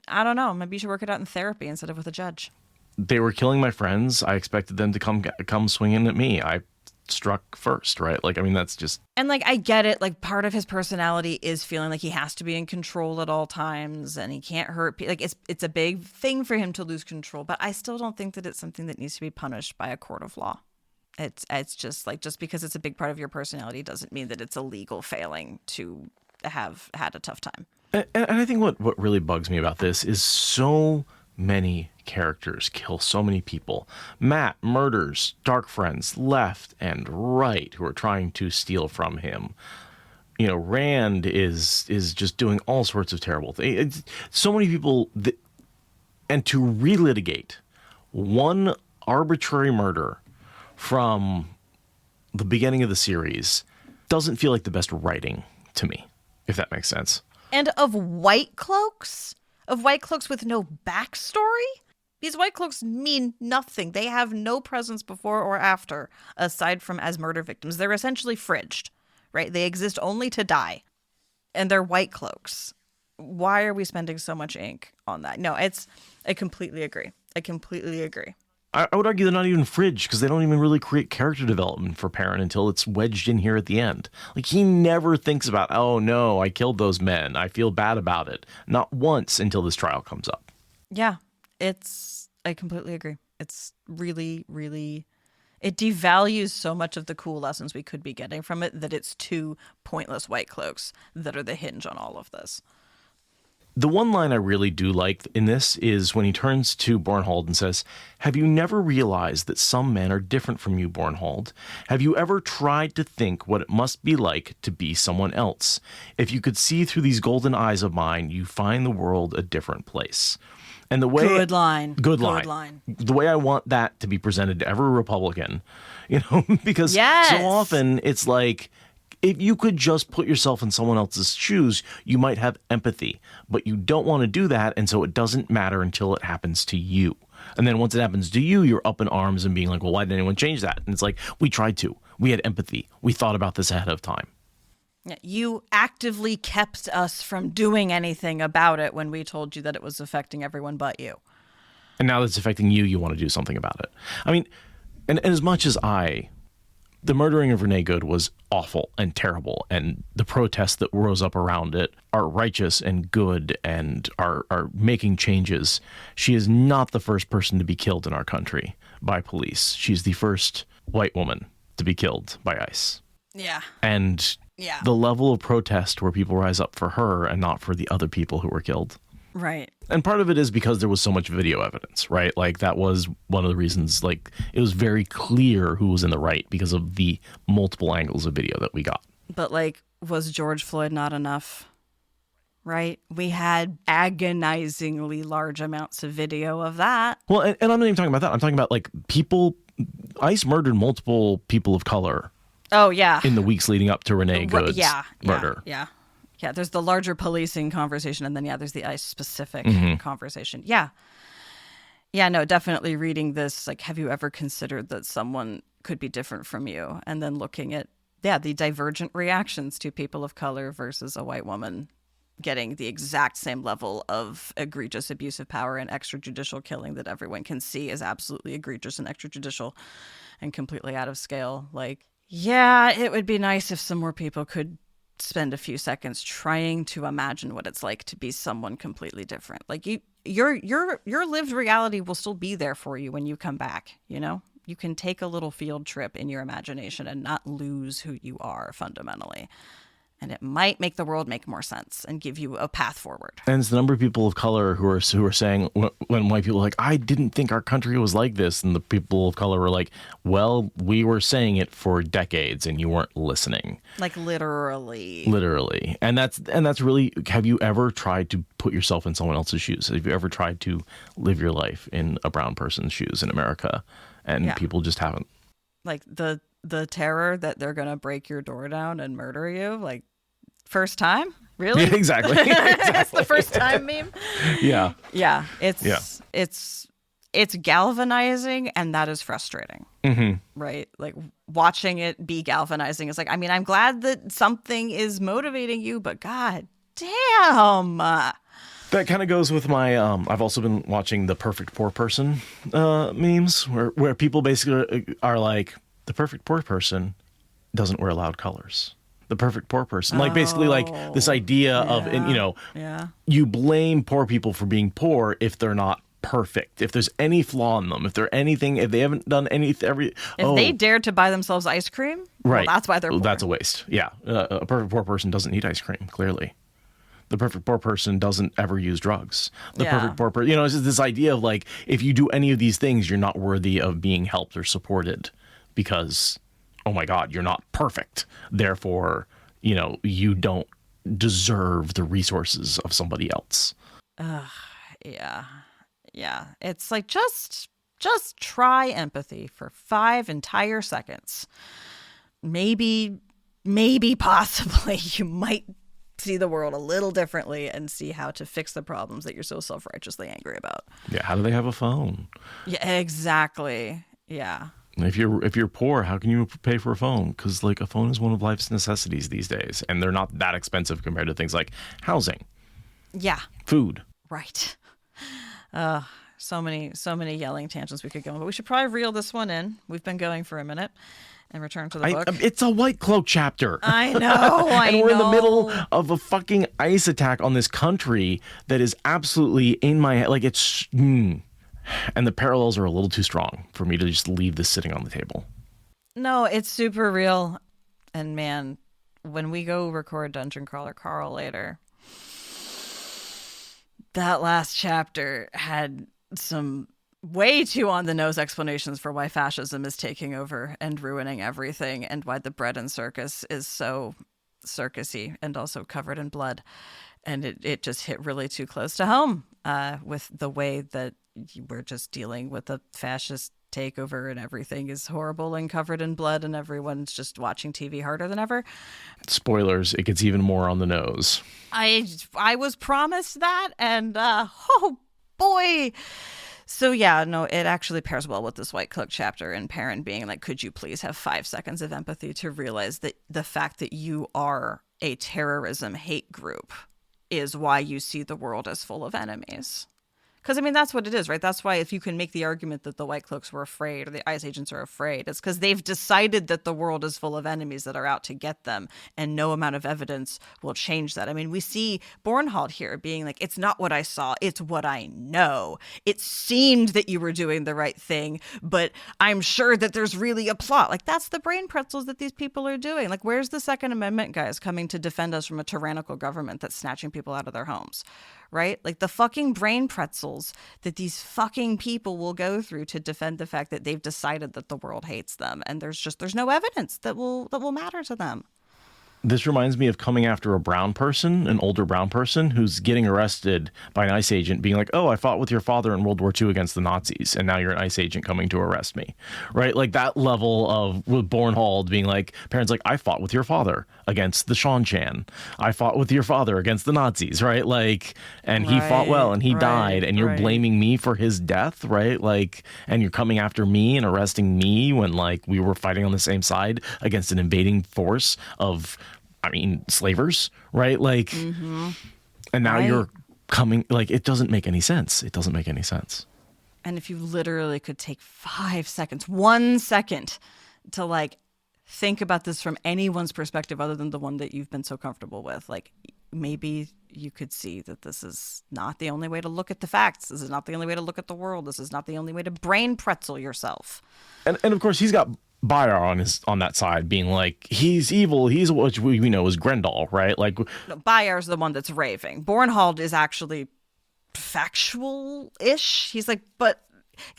I don't know, maybe you should work it out in therapy instead of with a judge. They were killing my friends. I expected them to come swinging at me. I struck first, right? That's just... And I get it. Part of his personality is feeling like he has to be in control at all times and he can't hurt people. It's a big thing for him to lose control, but I still don't think that it's something that needs to be punished by a court of law. It's just just because it's a big part of your personality doesn't mean that it's a legal failing to have had a tough time. And I think what really bugs me about this is so many characters kill so many people. Matt murders dark friends left and right who are trying to steal from him. Rand is just doing all sorts of terrible things. So many people, and to relitigate one arbitrary murder from the beginning of the series doesn't feel like the best writing to me, if that makes sense. And of white cloaks? Of white cloaks with no backstory? These white cloaks mean nothing. They have no presence before or after, aside from as murder victims. They're essentially fridged, right? They exist only to die. And they're white cloaks. Why are we spending so much ink on that? No, I completely agree. I would argue they're not even fridged because they don't even really create character development for Perrin until it's wedged in here at the end. He never thinks about, oh no, I killed those men. I feel bad about it. Not once until this trial comes up. Yeah, I completely agree. It's really, really, it devalues so much of the cool lessons we could be getting from it that it's 2 pointless white cloaks that are the hinge on all of this. The one line I really do like in this is when he turns to Bornhold and says, "Have you never realized that some men are different from you, Bornhold? Have you ever tried to think what it must be like to be someone else? If you could see through these golden eyes of mine, you find the world a different place." And the way Good line. Good line. The way I want that to be presented to every Republican, because so often it's like, if you could just put yourself in someone else's shoes, you might have empathy, but you don't want to do that, and so it doesn't matter until it happens to you. And then once it happens to you, you're up in arms and being like, well, why didn't anyone change that? And it's like, we tried to. We had empathy. We thought about this ahead of time. You actively kept us from doing anything about it when we told you that it was affecting everyone but you. And now that it's affecting you, you want to do something about it. I mean, and as much as the murdering of Renee Good was awful and terrible, and the protests that rose up around it are righteous and good and are making changes. She is not the first person to be killed in our country by police. She's the first white woman to be killed by ICE. Yeah. And the level of protest where people rise up for her and not for the other people who were killed. Right. And part of it is because there was so much video evidence, right? Like, that was one of the reasons, like, it was very clear who was in the right because of the multiple angles of video that we got. But, like, was George Floyd not enough? Right? We had agonizingly large amounts of video of that. Well, and I'm not even talking about that. I'm talking about, like, ICE murdered multiple people of color. Oh, yeah. In the weeks leading up to Renee Good's murder. Yeah, there's the larger policing conversation, and then, there's the ICE-specific conversation. Yeah, no, definitely reading this, like, have you ever considered that someone could be different from you? And then looking at, the divergent reactions to people of color versus a white woman getting the exact same level of egregious abuse of power and extrajudicial killing that everyone can see is absolutely egregious and extrajudicial and completely out of scale. Like, it would be nice if some more people could spend a few seconds trying to imagine what it's like to be someone completely different. Like, your lived reality will still be there for you when you come back. You can take a little field trip in your imagination and not lose who you are fundamentally. And it might make the world make more sense and give you a path forward. And it's the number of people of color who are saying, when white people are like, I didn't think our country was like this. And the people of color were like, well, we were saying it for decades and you weren't listening. Like, literally. Literally. And that's really, have you ever tried to put yourself in someone else's shoes? Have you ever tried to live your life in a brown person's shoes in America? And people just haven't. Like, the terror that they're going to break your door down and murder you, like, first time? Really? Yeah, exactly. That's the first time meme? Yeah. Yeah. It's galvanizing, and that is frustrating. Mm-hmm. Right? Like, watching it be galvanizing is like, I mean, I'm glad that something is motivating you, but god damn. That kind of goes with my, I've also been watching the perfect poor person memes where people basically are like, the perfect poor person doesn't wear loud colors. The perfect poor person. Like, basically, like, this idea of, you blame poor people for being poor if they're not perfect, if there's any flaw in them, if they haven't done anything, if they dared to buy themselves ice cream, right? Well, that's why they're poor. That's a waste. Yeah. A perfect poor person doesn't need ice cream, clearly. The perfect poor person doesn't ever use drugs. The perfect poor person, it's just this idea of, like, if you do any of these things, you're not worthy of being helped or supported because, oh my God, you're not perfect. Therefore, you don't deserve the resources of somebody else. Yeah. It's like, just try empathy for 5 entire seconds. Maybe possibly you might see the world a little differently and see how to fix the problems that you're so self-righteously angry about. Yeah. How do they have a phone? Yeah, exactly. Yeah. If you're poor, how can you pay for a phone? Because, like, a phone is one of life's necessities these days, and they're not that expensive compared to things like housing. Yeah. Food. Right. So many yelling tangents we could go on, but we should probably reel this one in. We've been going for a minute and return to the book. It's a Whitecloak chapter. I know. And we're in the middle of a fucking ICE attack on this country that is absolutely in my head. Like, it's... And the parallels are a little too strong for me to just leave this sitting on the table. No, it's super real. And man, when we go record Dungeon Crawler Carl later, That last chapter had some way too on the nose explanations for why fascism is taking over and ruining everything, and why the bread and circus is so circusy and also covered in blood. And it just hit really too close to home with the way that we're just dealing with a fascist takeover, and everything is horrible and covered in blood, and everyone's just watching TV harder than ever. Spoilers, it gets even more on the nose. I was promised that, and oh boy. So yeah, no, it actually pairs well with this Whitecloak chapter, and Perrin being like, could you please have 5 seconds of empathy to realize that the fact that you are a terrorism hate group is why you see the world as full of enemies. Because, I mean, that's what it is, right? That's why if you can make the argument that the Whitecloaks were afraid, or the ICE agents are afraid, it's because they've decided that the world is full of enemies that are out to get them, and no amount of evidence will change that. I mean, we see Bornhold here being like, it's not what I saw, it's what I know. It seemed that you were doing the right thing, but I'm sure that there's really a plot. Like, that's the brain pretzels that these people are doing. Like, where's the Second Amendment guys coming to defend us from a tyrannical government that's snatching people out of their homes? Right? Like, the fucking brain pretzels that these fucking people will go through to defend the fact that they've decided that the world hates them, and there's no evidence that will matter to them. This reminds me of coming after a brown person, an older brown person who's getting arrested by an ICE agent being like, oh, I fought with your father in World War II against the Nazis, and now you're an ICE agent coming to arrest me, right? Like that level of with Bornhold being like, parents like, I fought with your father against the Shanchan. I fought with your father against the Nazis, right? Like, and he fought well and he died, and you're blaming me for his death, right? Like, and you're coming after me and arresting me when like we were fighting on the same side against an invading force of, I mean, slavers, right? Like, and now you're coming, like, it doesn't make any sense. It doesn't make any sense. And if you literally could take 5 seconds, 1 second to like think about this from anyone's perspective other than the one that you've been so comfortable with, like maybe you could see that this is not the only way to look at the facts. This is not the only way to look at the world. This is not the only way to brain pretzel yourself. And of course, he's got Bayar on that side being like, he's evil, he's what we know is Grendel, right? Like, no, Bayar's the one that's raving. Bornhold is actually factual-ish. He's like, but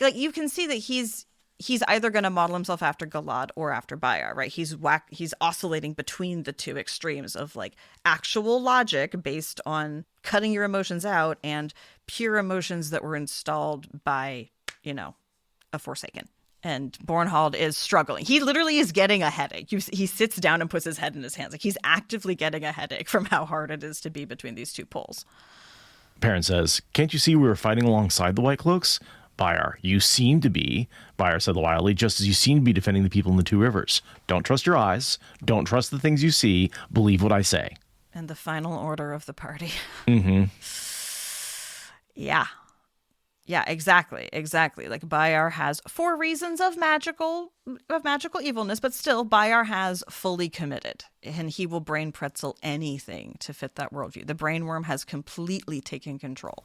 like you can see that he's either going to model himself after Galad or after Bayar, right? He's oscillating between the two extremes of like actual logic based on cutting your emotions out and pure emotions that were installed by, you know, a Forsaken. And Bornhold is struggling. He literally is getting a headache. He sits down and puts his head in his hands. Like he's actively getting a headache from how hard it is to be between these two poles. Perrin says, can't you see we were fighting alongside the Whitecloaks? Bayar, you seem to be, Bayar said wildly, just as you seem to be defending the people in the two rivers. Don't trust your eyes. Don't trust the things you see. Believe what I say. And the final order of the party. Mm-hmm. Yeah, exactly. Like Bayar has, for reasons of magical evilness, but still Bayar has fully committed, and he will brain pretzel anything to fit that worldview. The brainworm has completely taken control.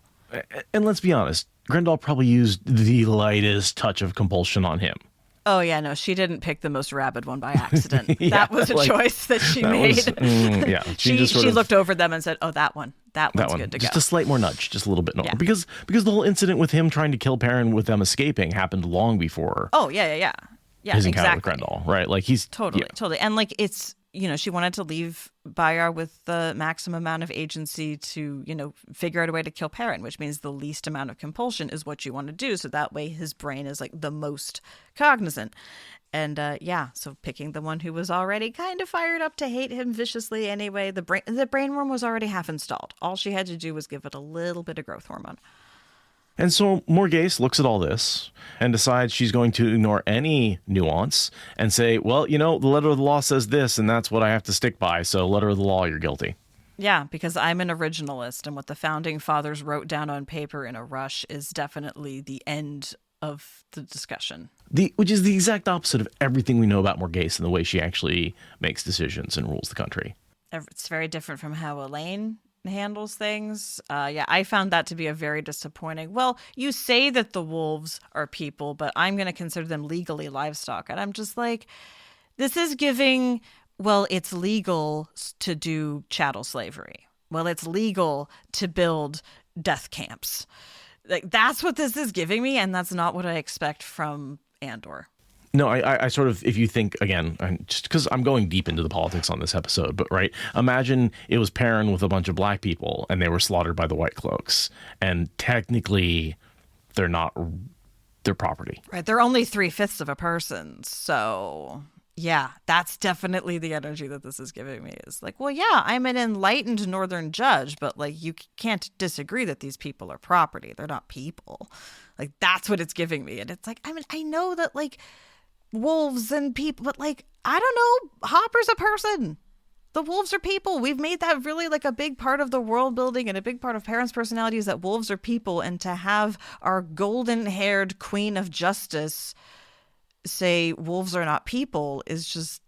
And let's be honest, Grendel probably used the lightest touch of compulsion on him. Oh, yeah, no, she didn't pick the most rabid one by accident. That was a choice that she made. She looked over them and said, oh, that one's good to go. Just a slight more nudge, just a little bit more. Yeah. Because the whole incident with him trying to kill Perrin with them escaping happened long before. Oh, yeah. His encounter with Grendel, right? Like he's... Totally. And like it's... You know, she wanted to leave Bayar with the maximum amount of agency to, you know, figure out a way to kill Perrin, which means the least amount of compulsion is what you want to do. So that way his brain is like the most cognizant. And so picking the one who was already kind of fired up to hate him viciously anyway, the brainworm was already half installed. All she had to do was give it a little bit of growth hormone. And so Morghese looks at all this and decides she's going to ignore any nuance and say, well, you know, the letter of the law says this, and that's what I have to stick by. So letter of the law, you're guilty. Yeah, because I'm an originalist, and what the founding fathers wrote down on paper in a rush is definitely the end of the discussion. Which is the exact opposite of everything we know about Morghese and the way she actually makes decisions and rules the country. It's very different from how Elaine handles things. I found that to be a very disappointing. Well, you say that the wolves are people, but I'm going to consider them legally livestock. And I'm just like, this is giving, well, it's legal to do chattel slavery. Well, it's legal to build death camps. Like, that's what this is giving me, and that's not what I expect from Andor. No, I sort of, if you think, again, just because I'm going deep into the politics on this episode, but right, imagine it was Perrin with a bunch of black people and they were slaughtered by the Whitecloaks, and technically they're property. Right, they're only 3/5 of a person, so yeah, that's definitely the energy that this is giving me. Is like, well, yeah, I'm an enlightened northern judge, but like, you can't disagree that these people are property. They're not people. Like, that's what it's giving me. And it's like, I mean, I know that like wolves and people, but like, I don't know, Hopper's a person. The wolves are people. We've made that really like a big part of the world building, and a big part of Perrin's personality is that wolves are people. And to have our golden-haired queen of justice say wolves are not people is just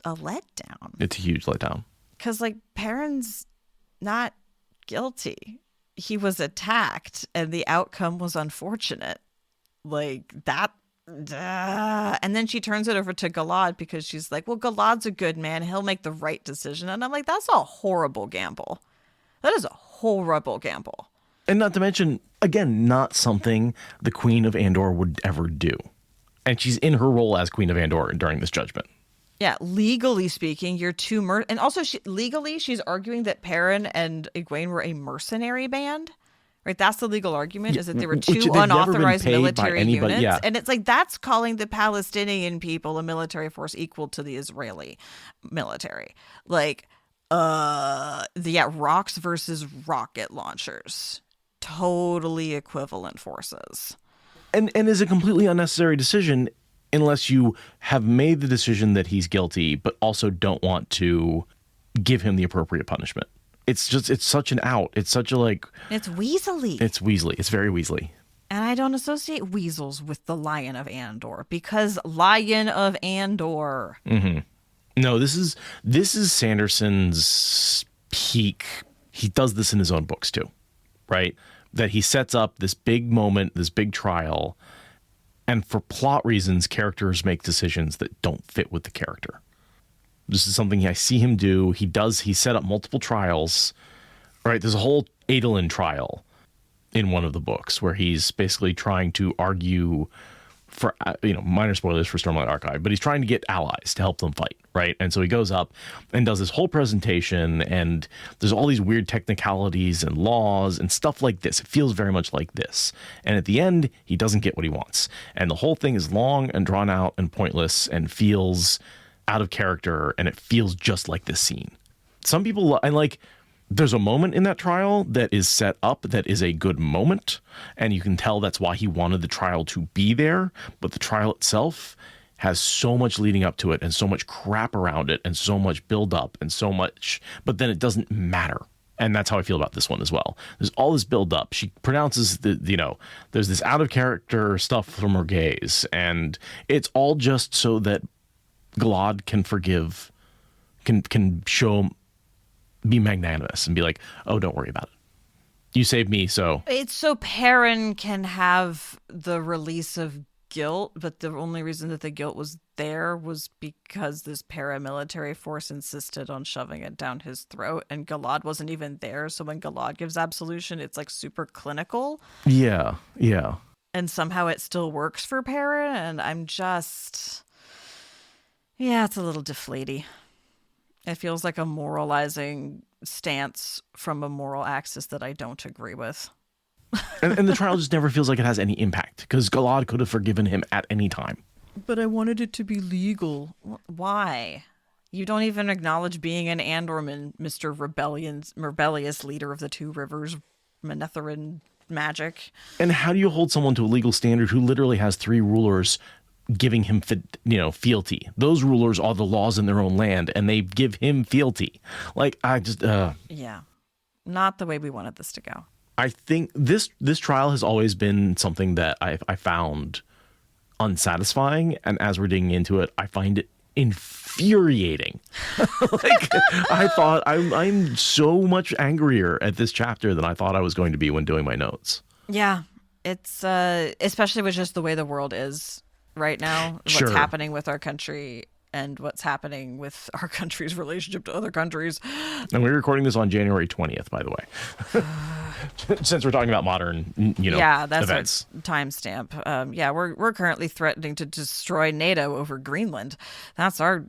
a letdown. It's a huge letdown. Because like, Perrin's not guilty. He was attacked and the outcome was unfortunate. Like that. And then she turns it over to Galad because she's like, well, Galad's a good man. He'll make the right decision. And I'm like, that's a horrible gamble. That is a horrible gamble. And not to mention, again, not something the Queen of Andor would ever do. And she's in her role as Queen of Andor during this judgment. Yeah, legally speaking, you're two and also legally, she's arguing that Perrin and Egwene were a mercenary band. Right, that's the legal argument, is that there were two unauthorized military units. Yeah. And it's like, that's calling the Palestinian people a military force equal to the Israeli military. Like, rocks versus rocket launchers. Totally equivalent forces. And is a completely unnecessary decision unless you have made the decision that he's guilty, but also don't want to give him the appropriate punishment. It's such an out. It's such a like... It's weaselly. It's weaselly. It's very weaselly. And I don't associate weasels with the Lion of Andor, because Lion of Andor. Mm-hmm. No, this is Sanderson's peak. He does this in his own books too, right? That he sets up this big moment, this big trial, and for plot reasons, characters make decisions that don't fit with the character. This is something I see him do. He set up multiple trials, right? There's a whole Adolin trial in one of the books where he's basically trying to argue for, minor spoilers for Stormlight Archive, but he's trying to get allies to help them fight, right? And so he goes up and does this whole presentation, and there's all these weird technicalities and laws and stuff like this. It feels very much like this. And at the end, he doesn't get what he wants. And the whole thing is long and drawn out and pointless and feels out of character, and it feels just like this scene. Some people, and like, there's a moment in that trial that is set up that is a good moment, and you can tell that's why he wanted the trial to be there, but the trial itself has so much leading up to it and so much crap around it and so much build up and so much, but then it doesn't matter. And that's how I feel about this one as well. There's all this build up. She pronounces there's this out of character stuff from her gaze, and it's all just so that Galad can forgive, can show, be magnanimous and be like, oh, don't worry about it. You saved me, so. It's so Perrin can have the release of guilt, but the only reason that the guilt was there was because this paramilitary force insisted on shoving it down his throat, and Galad wasn't even there. So when Galad gives absolution, it's like super clinical. Yeah. And somehow it still works for Perrin, and I'm just... Yeah, it's a little deflating. It feels like a moralizing stance from a moral axis that I don't agree with. and the trial just never feels like it has any impact, because Galad could have forgiven him at any time. But I wanted it to be legal. Why? You don't even acknowledge being an Andorman, Mr. Rebellious leader of the Two Rivers, Manetherin magic. And how do you hold someone to a legal standard who literally has 3 rulers giving him, fealty? Those rulers are the laws in their own land, and they give him fealty. Like, I just... Yeah. Not the way we wanted this to go. I think this trial has always been something that I found unsatisfying, and as we're digging into it, I find it infuriating. Like, I thought I'm so much angrier at this chapter than I thought I was going to be when doing my notes. Yeah. It's, especially with just the way the world is right now, what's Sure. happening with our country. and what's happening with our country's relationship to other countries. And we're recording this on January 20th, by the way. Since we're talking about modern, that's events. Our timestamp. We're currently threatening to destroy NATO over Greenland. That's our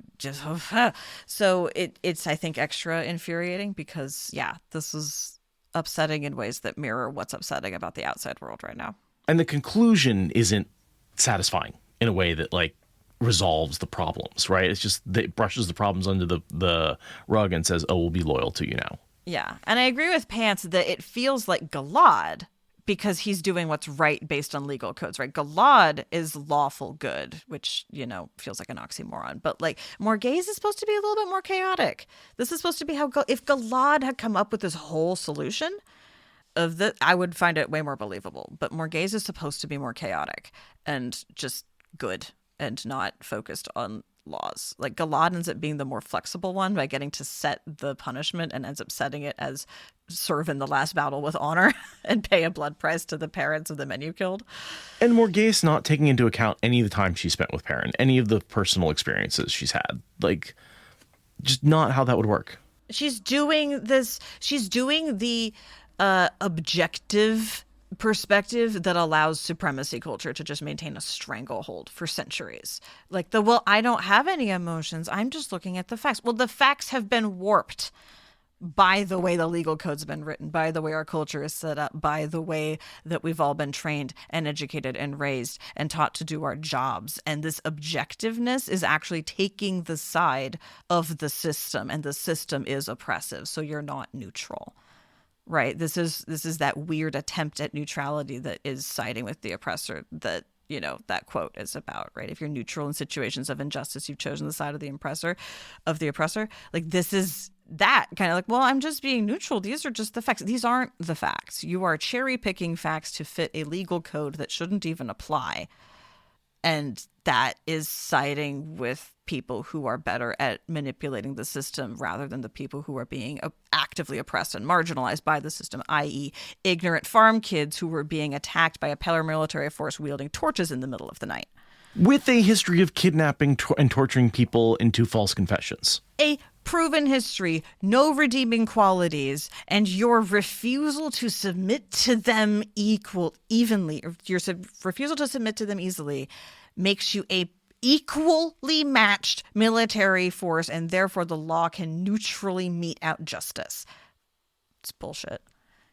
so it's I think extra infuriating because this is upsetting in ways that mirror what's upsetting about the outside world right now. And the conclusion isn't satisfying in a way that like resolves the problems, right? It's just that it brushes the problems under the rug and says, "Oh, we'll be loyal to you now." Yeah, and I agree with Pants that it feels like Gilad because he's doing what's right based on legal codes, right? Gilad is lawful good, which, feels like an oxymoron. But like Morghese is supposed to be a little bit more chaotic. This is supposed to be how if Gilad had come up with this whole solution I would find it way more believable. But Morghese is supposed to be more chaotic and just good and not focused on laws. Like Gilad ends up being the more flexible one by getting to set the punishment and ends up setting it as serve in the last battle with honor and pay a blood price to the parents of the men you killed. And Morghese not taking into account any of the time she spent with Perrin, any of the personal experiences she's had. Like, just not how that would work. She's doing the objective perspective that allows supremacy culture to just maintain a stranglehold for centuries. Like I don't have any emotions. I'm just looking at the facts. Well, the facts have been warped by the way the legal codes have been written, by the way our culture is set up, by the way that we've all been trained and educated and raised and taught to do our jobs. And this objectiveness is actually taking the side of the system, and the system is oppressive. So you're not neutral. Right. This is that weird attempt at neutrality that is siding with the oppressor that, that quote is about. Right. If you're neutral in situations of injustice, you've chosen the side of the oppressor. Like this is that kind of like, well, I'm just being neutral. These are just the facts. These aren't the facts. You are cherry picking facts to fit a legal code that shouldn't even apply. And that is siding with people who are better at manipulating the system rather than the people who are being actively oppressed and marginalized by the system, i.e. ignorant farm kids who were being attacked by a paramilitary force wielding torches in the middle of the night. With a history of kidnapping and torturing people into false confessions. A proven history, no redeeming qualities, and your refusal to submit to them evenly, or your refusal to submit to them easily makes you a equally matched military force, and therefore the law can neutrally mete out justice. It's bullshit.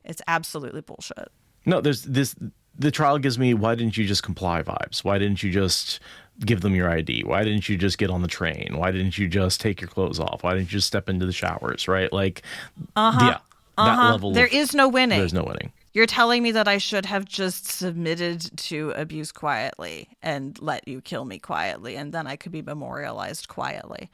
It's absolutely bullshit. No, there's this. The trial gives me, why didn't you just comply vibes? Why didn't you just give them your ID? Why didn't you just get on the train? Why didn't you just take your clothes off? Why didn't you just step into the showers? Right? Like, that level. There is no winning. There's no winning. You're telling me that I should have just submitted to abuse quietly and let you kill me quietly, and then I could be memorialized quietly.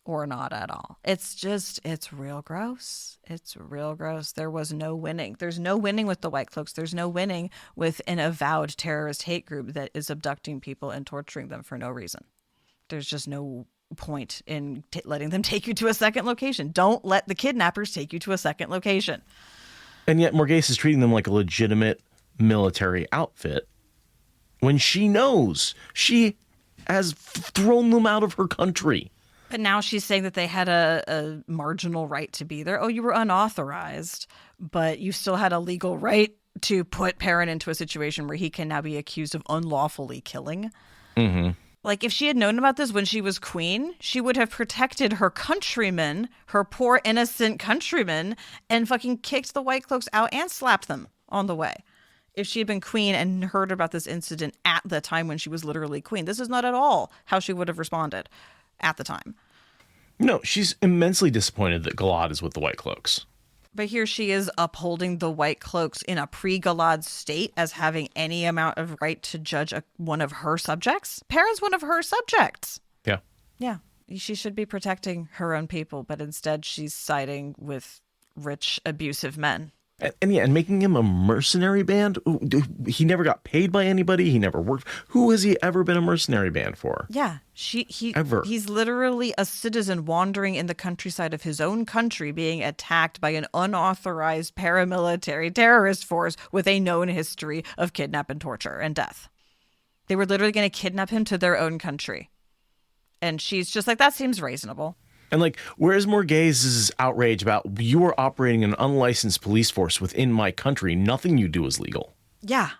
Or not at all. It's real gross. It's real gross. There was no winning. There's no winning with the Whitecloaks. There's no winning with an avowed terrorist hate group that is abducting people and torturing them for no reason. There's just no point in letting them take you to a second location. Don't let the kidnappers take you to a second location. And yet Morghese is treating them like a legitimate military outfit when she knows she has thrown them out of her country. But now she's saying that they had a marginal right to be there. Oh, you were unauthorized, but you still had a legal right to put Perrin into a situation where he can now be accused of unlawfully killing. Mm-hmm. Like, if she had known about this when she was queen, she would have protected her countrymen, her poor, innocent countrymen, and fucking kicked the Whitecloaks out and slapped them on the way. If she had been queen and heard about this incident at the time when she was literally queen, this is not at all how she would have responded at the time. No, she's immensely disappointed that Gilad is with the Whitecloaks. But here she is upholding the Whitecloaks in a pre-Gilad state as having any amount of right to judge one of her subjects. Perrin's one of her subjects. Yeah. Yeah. She should be protecting her own people, but instead she's siding with rich, abusive men. And making him a mercenary band? He never got paid by anybody. He never worked. Who has he ever been a mercenary band for? Yeah, he's literally a citizen wandering in the countryside of his own country being attacked by an unauthorized paramilitary terrorist force with a known history of kidnap and torture and death. They were literally going to kidnap him to their own country And she's just like, that seems reasonable. And like, where's Morgaze's outrage about you are operating an unlicensed police force within my country? Nothing you do is legal. Yeah.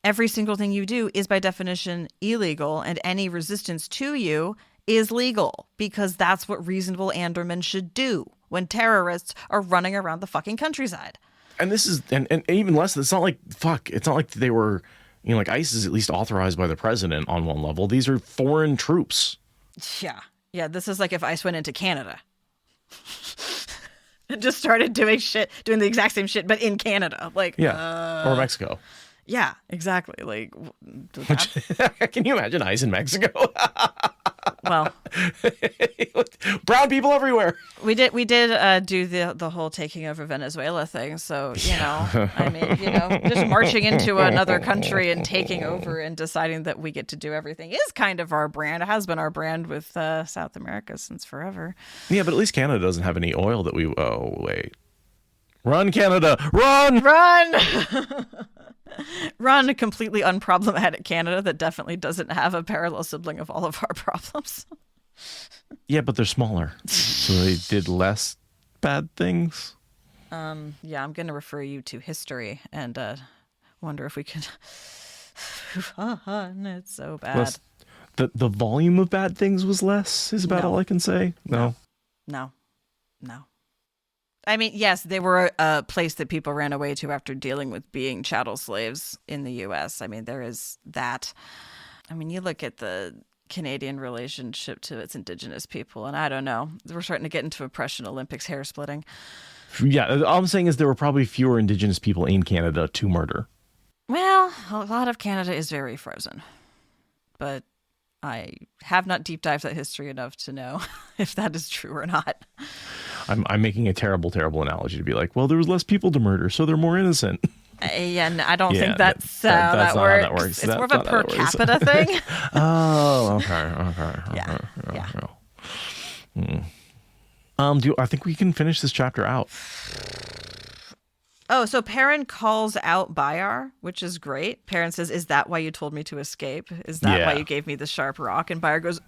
Every single thing you do is by definition illegal, and any resistance to you is legal, because that's what reasonable Andermen should do when terrorists are running around the fucking countryside. And this is, and even less, it's not like, it's not like they were, like ICE is at least authorized by the president on one level. These are foreign troops. Yeah. Yeah, this is like if ICE went into Canada. It just started doing the exact same shit, but in Canada. Like, or Mexico. Yeah, exactly. Like, can you imagine ICE in Mexico? Well, brown people everywhere. We did do the whole taking over Venezuela thing. So, I mean, just marching into another country and taking over and deciding that we get to do everything is kind of our brand. It has been our brand with South America since forever. Yeah, but at least Canada doesn't have any oil that we. Oh wait, run Canada, run, run. Run a completely unproblematic Canada that definitely doesn't have a parallel sibling of all of our problems. Yeah, but they're smaller, so they did less bad things. Yeah, I'm going to refer you to history and wonder if we could. It's so bad. Less, the volume of bad things was less. Is about all I can say. No. I mean, yes, they were a place that people ran away to after dealing with being chattel slaves in the U.S. I mean, there is that. I mean, you look at the Canadian relationship to its Indigenous people, and I don't know. We're starting to get into oppression Olympics hair splitting. Yeah, all I'm saying is there were probably fewer Indigenous people in Canada to murder. Well, a lot of Canada is very frozen. But I have not deep dived that history enough to know if that is true or not. I'm making a terrible analogy to be like, well, there was less people to murder, so they're more innocent. And I don't think that's how that works. How that works. It's more of a per capita thing. Oh, okay. Yeah. I think we can finish this chapter out. Oh, so Perrin calls out Bayar, which is great. Perrin says, "Is that why you told me to escape? Is that why you gave me the sharp rock?" And Bayar goes,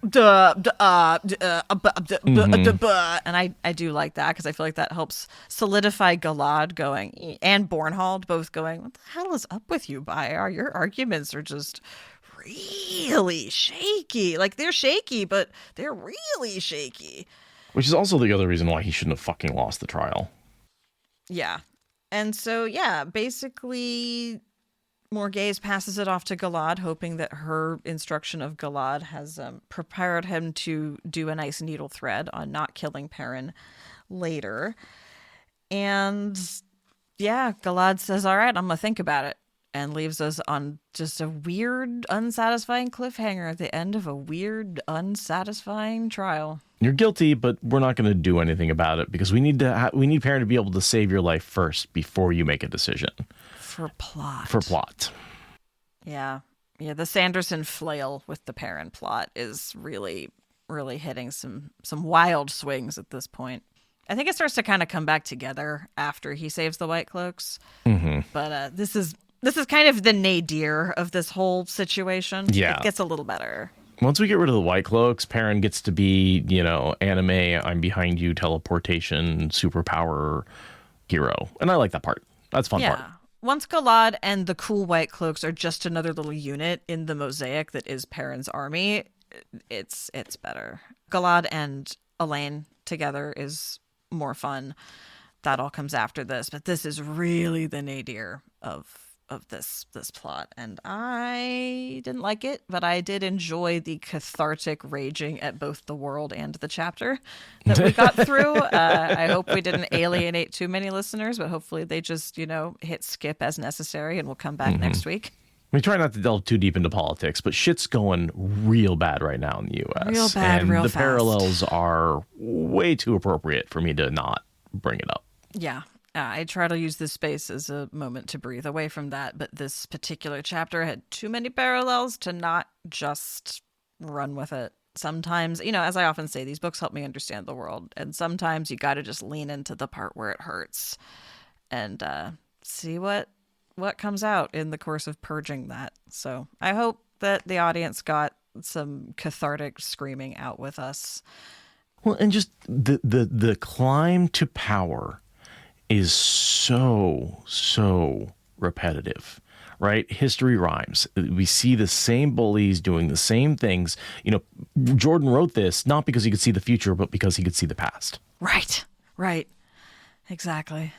and I do like that because I feel like that helps solidify Galad going and Bornhald both going, "What the hell is up with you, Bayar? Your arguments are just really shaky. Like, they're shaky, but they're really shaky." Which is also the other reason why he shouldn't have fucking lost the trial. Yeah. And so, yeah, basically, Morgaze passes it off to Galad, hoping that her instruction of Galad has prepared him to do a nice needle thread on not killing Perrin later. And, yeah, Galad says, all right, I'm going to think about it, and leaves us on just a weird, unsatisfying cliffhanger at the end of a weird, unsatisfying trial. You're guilty, but we're not going to do anything about it because we need Perrin to be able to save your life first before you make a decision. For plot. Yeah. Yeah, the Sanderson flail with the Perrin plot is really, really hitting some wild swings at this point. I think it starts to kind of come back together after he saves the Whitecloaks. Mm-hmm. But this is kind of the nadir of this whole situation. Yeah. It gets a little better. Once we get rid of the Whitecloaks, Perrin gets to be, anime, I'm behind you, teleportation, superpower hero. And I like that part. That's a fun part. Once Galad and the cool Whitecloaks are just another little unit in the mosaic that is Perrin's army, it's better. Galad and Elaine together is more fun. That all comes after this, but this is really the nadir of this plot, and I didn't like it, but I did enjoy the cathartic raging at both the world and the chapter that we got through. I hope we didn't alienate too many listeners, but hopefully they just hit skip as necessary, and we'll come back next week. We try not to delve too deep into politics, but shit's going real bad right now in the U.S. Real bad, and real the fast. Parallels are way too appropriate for me to not bring it up. Yeah. I try to use this space as a moment to breathe away from that, but this particular chapter had too many parallels to not just run with it. Sometimes, as I often say, these books help me understand the world, and sometimes you got to just lean into the part where it hurts and see what comes out in the course of purging that. So I hope that the audience got some cathartic screaming out with us. Well, and just the climb to power is so repetitive, right? History rhymes. We see the same bullies doing the same things. You know, Jordan wrote this not because he could see the future, but because he could see the past. Right. Exactly.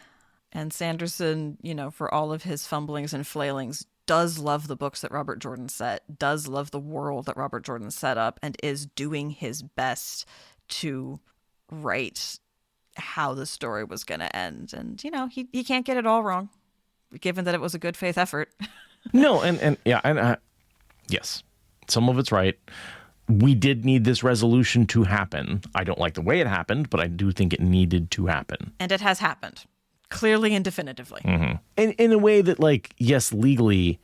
And Sanderson, you know, for all of his fumblings and flailings, does love the books that Robert Jordan set, does love the world that Robert Jordan set up, and is doing his best to write how the story was going to end. And, you know, he can't get it all wrong, given that it was a good faith effort. No, and yes, some of it's right. We did need this resolution to happen. I don't like the way it happened, but I do think it needed to happen. And it has happened. Clearly and definitively. Mm-hmm. And in a way that, like, yes, legally,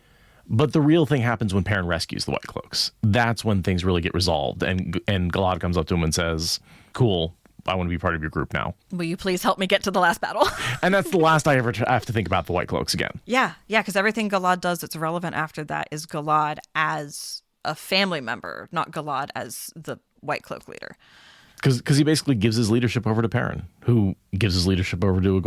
but the real thing happens when Perrin rescues the Whitecloaks. That's when things really get resolved. And Galad comes up to him and says, cool, I want to be part of your group now. Will you please help me get to the last battle? And that's the last I ever have to think about the Whitecloaks again. Yeah, because everything Galad does that's relevant after that is Galad as a family member, not Galad as the Whitecloak leader. Because he basically gives his leadership over to Perrin, who gives his leadership over to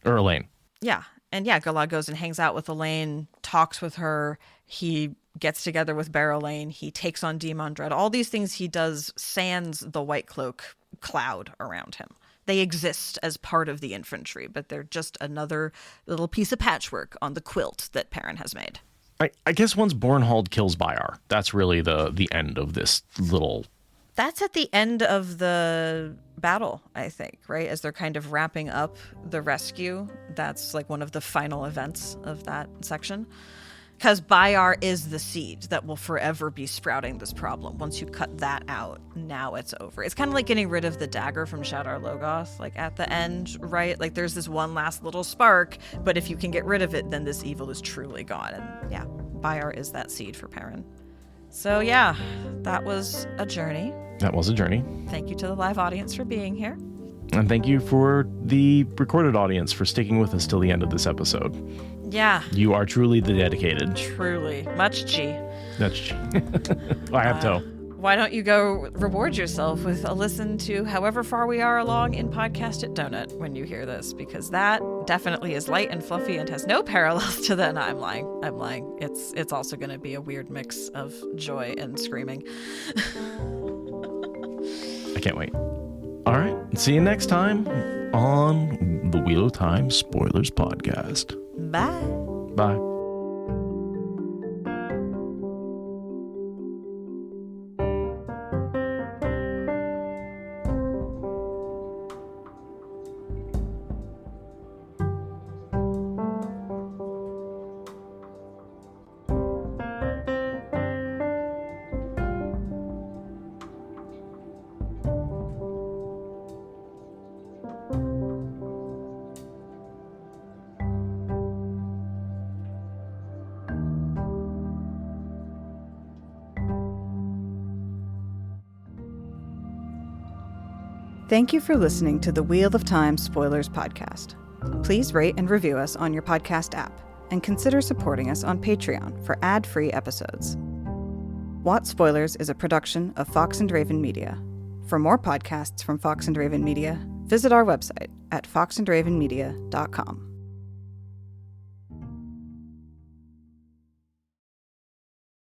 Elaine. Yeah. And yeah, Galad goes and hangs out with Elaine, talks with her. He gets together with Elaine. He takes on Demon Dread. All these things he does sans the Whitecloak cloud around him. They exist as part of the infantry, but they're just another little piece of patchwork on the quilt that Perrin has made. I guess once Bornhald kills Bayar, that's really the end of this little... That's at the end of the battle, I think, right? As they're kind of wrapping up the rescue. That's like one of the final events of that section. Because Bayar is the seed that will forever be sprouting this problem. Once you cut that out, now it's over. It's kind of like getting rid of the dagger from Shadar Logoth, like at the end, right? Like there's this one last little spark, but if you can get rid of it, then this evil is truly gone. And yeah, Bayar is that seed for Perrin. So yeah, that was a journey. That was a journey. Thank you to the live audience for being here. And thank you for the recorded audience for sticking with us till the end of this episode. Yeah. You are truly the dedicated. Truly. Much G. That's G. I have to. Why don't you go reward yourself with a listen to however far we are along in Podcast at Donut when you hear this, because that definitely is light and fluffy and has no parallels to the... No, I'm lying. It's also going to be a weird mix of joy and screaming. I can't wait. All right. See you next time on the Wheel of Time Spoilers Podcast. Bye. Bye. Thank you for listening to the Wheel of Time Spoilers Podcast. Please rate and review us on your podcast app, and consider supporting us on Patreon for ad-free episodes. What Spoilers is a production of Fox and Raven Media. For more podcasts from Fox and Raven Media, visit our website at foxandravenmedia.com.